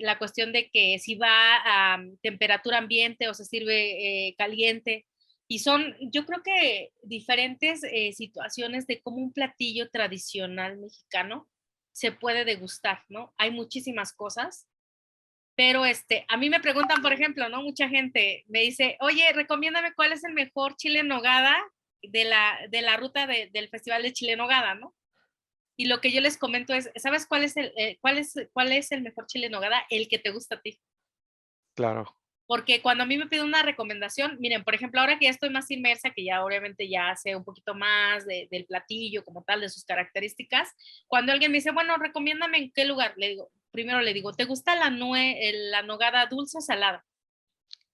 la cuestión de que si va a temperatura ambiente o se sirve caliente. Y son, yo creo que diferentes situaciones de cómo un platillo tradicional mexicano se puede degustar, ¿no? Hay muchísimas cosas, pero a mí me preguntan, por ejemplo, ¿no? Mucha gente me dice, oye, recomiéndame cuál es el mejor chile en nogada de la ruta del Festival de Chile en Nogada, ¿no? Y lo que yo les comento es, ¿sabes cuál es el mejor chile en nogada? El que te gusta a ti. Claro. Porque cuando a mí me piden una recomendación, miren, por ejemplo, ahora que ya estoy más inmersa, que ya obviamente ya sé un poquito más del platillo como tal, de sus características, cuando alguien me dice, bueno, recomiéndame en qué lugar, primero le digo, ¿te gusta la nogada dulce o salada?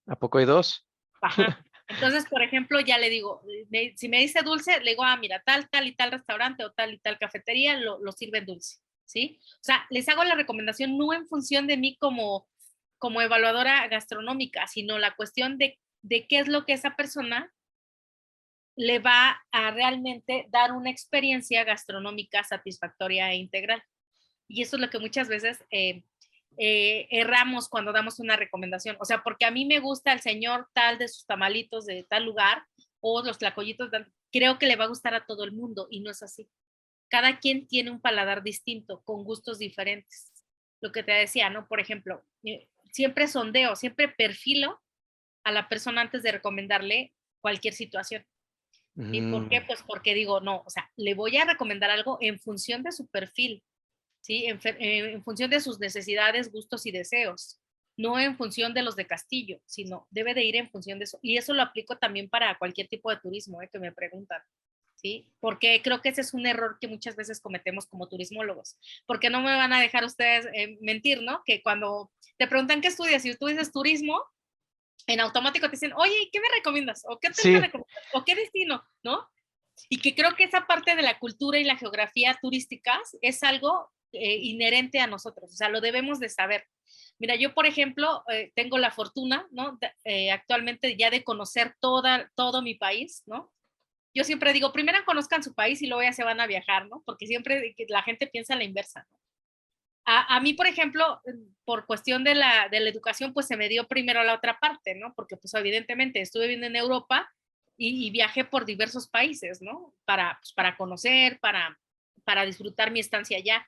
¿A poco hay dos? Ajá. Entonces, por ejemplo, ya le digo, si me dice dulce, le digo, mira, tal y tal restaurante o tal y tal cafetería lo sirven dulce, ¿sí? O sea, les hago la recomendación no en función de mí como evaluadora gastronómica, sino la cuestión de qué es lo que esa persona le va a realmente dar una experiencia gastronómica satisfactoria e integral. Y eso es lo que muchas veces erramos cuando damos una recomendación. O sea, porque a mí me gusta el señor tal de sus tamalitos de tal lugar o los tlacoyitos, creo que le va a gustar a todo el mundo y no es así. Cada quien tiene un paladar distinto, con gustos diferentes. Lo que te decía, ¿no? Por ejemplo, siempre sondeo, siempre perfilo a la persona antes de recomendarle cualquier situación. ¿Y por qué? Pues porque digo, no, o sea, le voy a recomendar algo en función de su perfil, ¿sí? En función de sus necesidades, gustos y deseos, no en función de los de Castillo, sino debe de ir en función de eso. Y eso lo aplico también para cualquier tipo de turismo, que me preguntan, ¿sí? Porque creo que ese es un error que muchas veces cometemos como turismólogos, porque no me van a dejar ustedes mentir, ¿no? Que cuando te preguntan qué estudias y tú dices turismo, en automático te dicen, oye, ¿qué me recomiendas? ¿O qué hotel me recomiendas? ¿O qué destino? ¿No? Y que creo que esa parte de la cultura y la geografía turísticas es algo inherente a nosotros, o sea, lo debemos de saber. Mira, yo, por ejemplo, tengo la fortuna, ¿no? Actualmente ya de conocer todo mi país, ¿no? Yo siempre digo, primero conozcan su país y luego ya se van a viajar, ¿no? Porque siempre la gente piensa a la inversa, ¿no? A mí, por ejemplo, por cuestión de la educación, pues se me dio primero la otra parte, ¿no? Porque pues evidentemente estuve viviendo en Europa y viajé por diversos países, ¿no? Para conocer, para disfrutar mi estancia allá.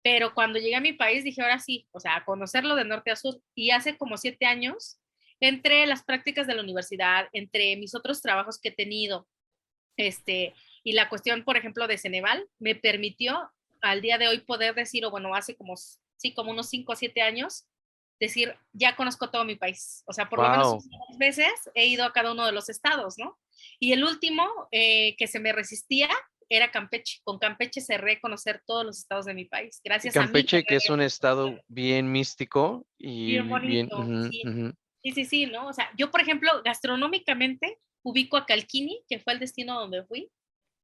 Pero cuando llegué a mi país dije, ahora sí, o sea, a conocerlo de norte a sur. Y hace como 7 años, entre las prácticas de la universidad, entre mis otros trabajos que he tenido, y la cuestión, por ejemplo, de Ceneval, me permitió al día de hoy poder decir, o bueno, hace como, sí, como unos 5 o 7 años, decir, ya conozco todo mi país. O sea, por lo menos Wow. 2 veces he ido a cada uno de los estados, ¿no? Y el último que se me resistía era Campeche. Con Campeche cerré conocer todos los estados de mi país. Y Gracias a mí. Campeche, que es un estado bien místico y Bien bien... bonito, ujú, sí. ujú. Sí, sí, sí, ¿no? O sea, yo, por ejemplo, gastronómicamente ubico a Calquini, que fue el destino donde fui,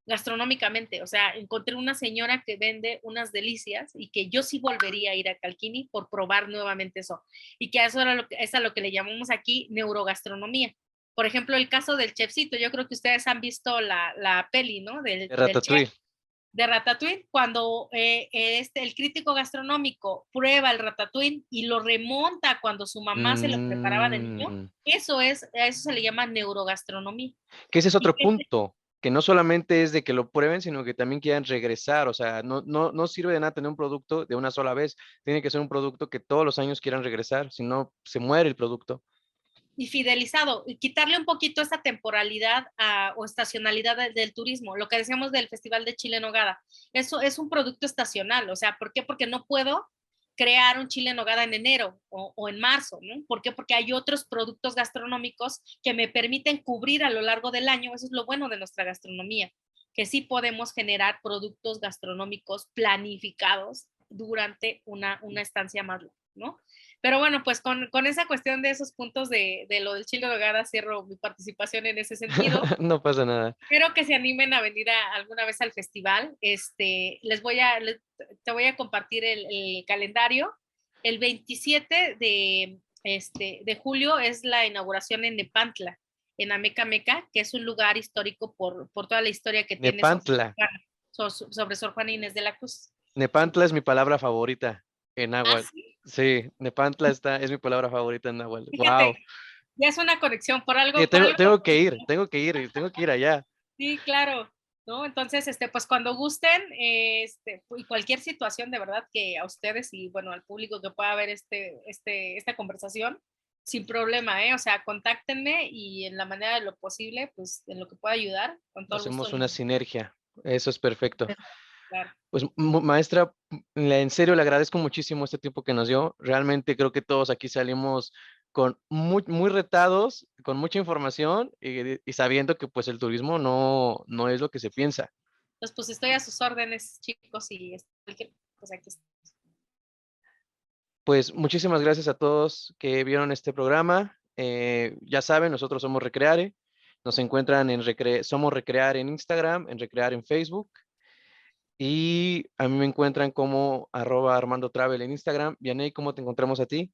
gastronómicamente. O sea, encontré una señora que vende unas delicias y que yo sí volvería a ir a Calquini por probar nuevamente eso. Y que eso era es a lo que le llamamos aquí neurogastronomía. Por ejemplo, el caso del chefcito, yo creo que ustedes han visto la peli, ¿no? De Del chef Ratatouille. de Ratatouille, cuando el crítico gastronómico prueba el Ratatouille y lo remonta cuando su mamá se lo preparaba de niño, Mm, a eso se le llama neurogastronomía. que ese es ¿Y otro qué? punto, que no solamente es de que lo prueben, sino que también quieran regresar. O sea, no sirve de nada tener un producto de una sola vez. Tiene que ser un producto que todos los años quieran regresar, si no, se muere el producto. Y fidelizado, y quitarle un poquito esa temporalidad o estacionalidad del turismo, lo que decíamos del Festival de Chile en Nogada. Eso es un producto estacional, o sea, ¿por qué? Porque no puedo crear un chile en nogada en enero o en marzo, ¿no? ¿Por qué? Porque hay otros productos gastronómicos que me permiten cubrir a lo largo del año. Eso es lo bueno de nuestra gastronomía, que sí podemos generar productos gastronómicos planificados durante una estancia más larga, ¿no? Pero bueno, pues con esa cuestión de esos puntos de lo del chile en nogada cierro mi participación en ese sentido. No pasa nada. Espero que se animen a venir alguna vez al festival. Te voy a compartir el calendario. El 27 de julio es la inauguración en Nepantla, en Ameca Meca, que es un lugar histórico por toda la historia que tiene Nepantla. sobre Sor Juana Inés de la Cruz. Nepantla es mi palabra favorita en Ah, náhuatl. sí, Sí, Nepantla es mi palabra favorita en náhuatl. Wow. fíjate, ya es una conexión por algo. Tengo que ir allá. Sí, claro, ¿no? Entonces, pues cuando gusten, y cualquier situación de verdad que a ustedes y bueno, al público que pueda ver esta conversación, sin problema, ¿eh? O sea, contáctenme y en la manera de lo posible, pues en lo que pueda ayudar, con todo el gusto Hacemos del una mundo. sinergia. Eso es perfecto. Claro. Pues maestra, en serio le agradezco muchísimo este tiempo que nos dio. Realmente creo que todos aquí salimos con muy retados, con mucha información y sabiendo que pues el turismo no es lo que se piensa. Entonces, pues estoy a sus órdenes, chicos, y cualquier cosa aquí. Pues muchísimas gracias a todos que vieron este programa. Ya saben, nosotros somos Recreare. Nos encuentran en Somos Recrear en Instagram, en Recrear en Facebook. Y a mí me encuentran como @ArmandoTravel en Instagram. Vianey, ¿cómo te encontramos a ti?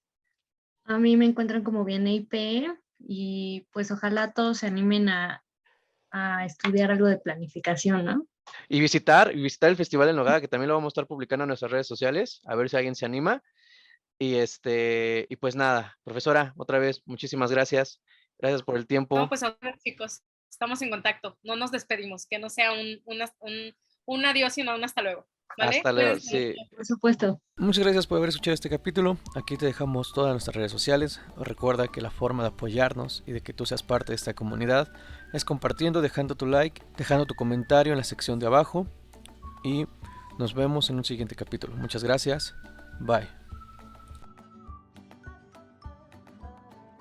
A mí me encuentran como bien IP y pues ojalá todos se animen a estudiar algo de planificación, ¿no? Y visitar el Festival de Nogada, que también lo vamos a estar publicando en nuestras redes sociales, a ver si alguien se anima. Y pues nada, profesora, otra vez, muchísimas gracias. Gracias por el No, tiempo. pues ahora, chicos, estamos en contacto. No nos despedimos, que no sea un adiós, sino un hasta luego. ¿Vale? Hasta luego. Cuídense Sí. mucho. Por supuesto. Muchas gracias por haber escuchado este capítulo. Aquí te dejamos todas nuestras redes sociales. Recuerda que la forma de apoyarnos y de que tú seas parte de esta comunidad es compartiendo, dejando tu like, dejando tu comentario en la sección de abajo. Y nos vemos en un siguiente capítulo. Muchas gracias. Bye.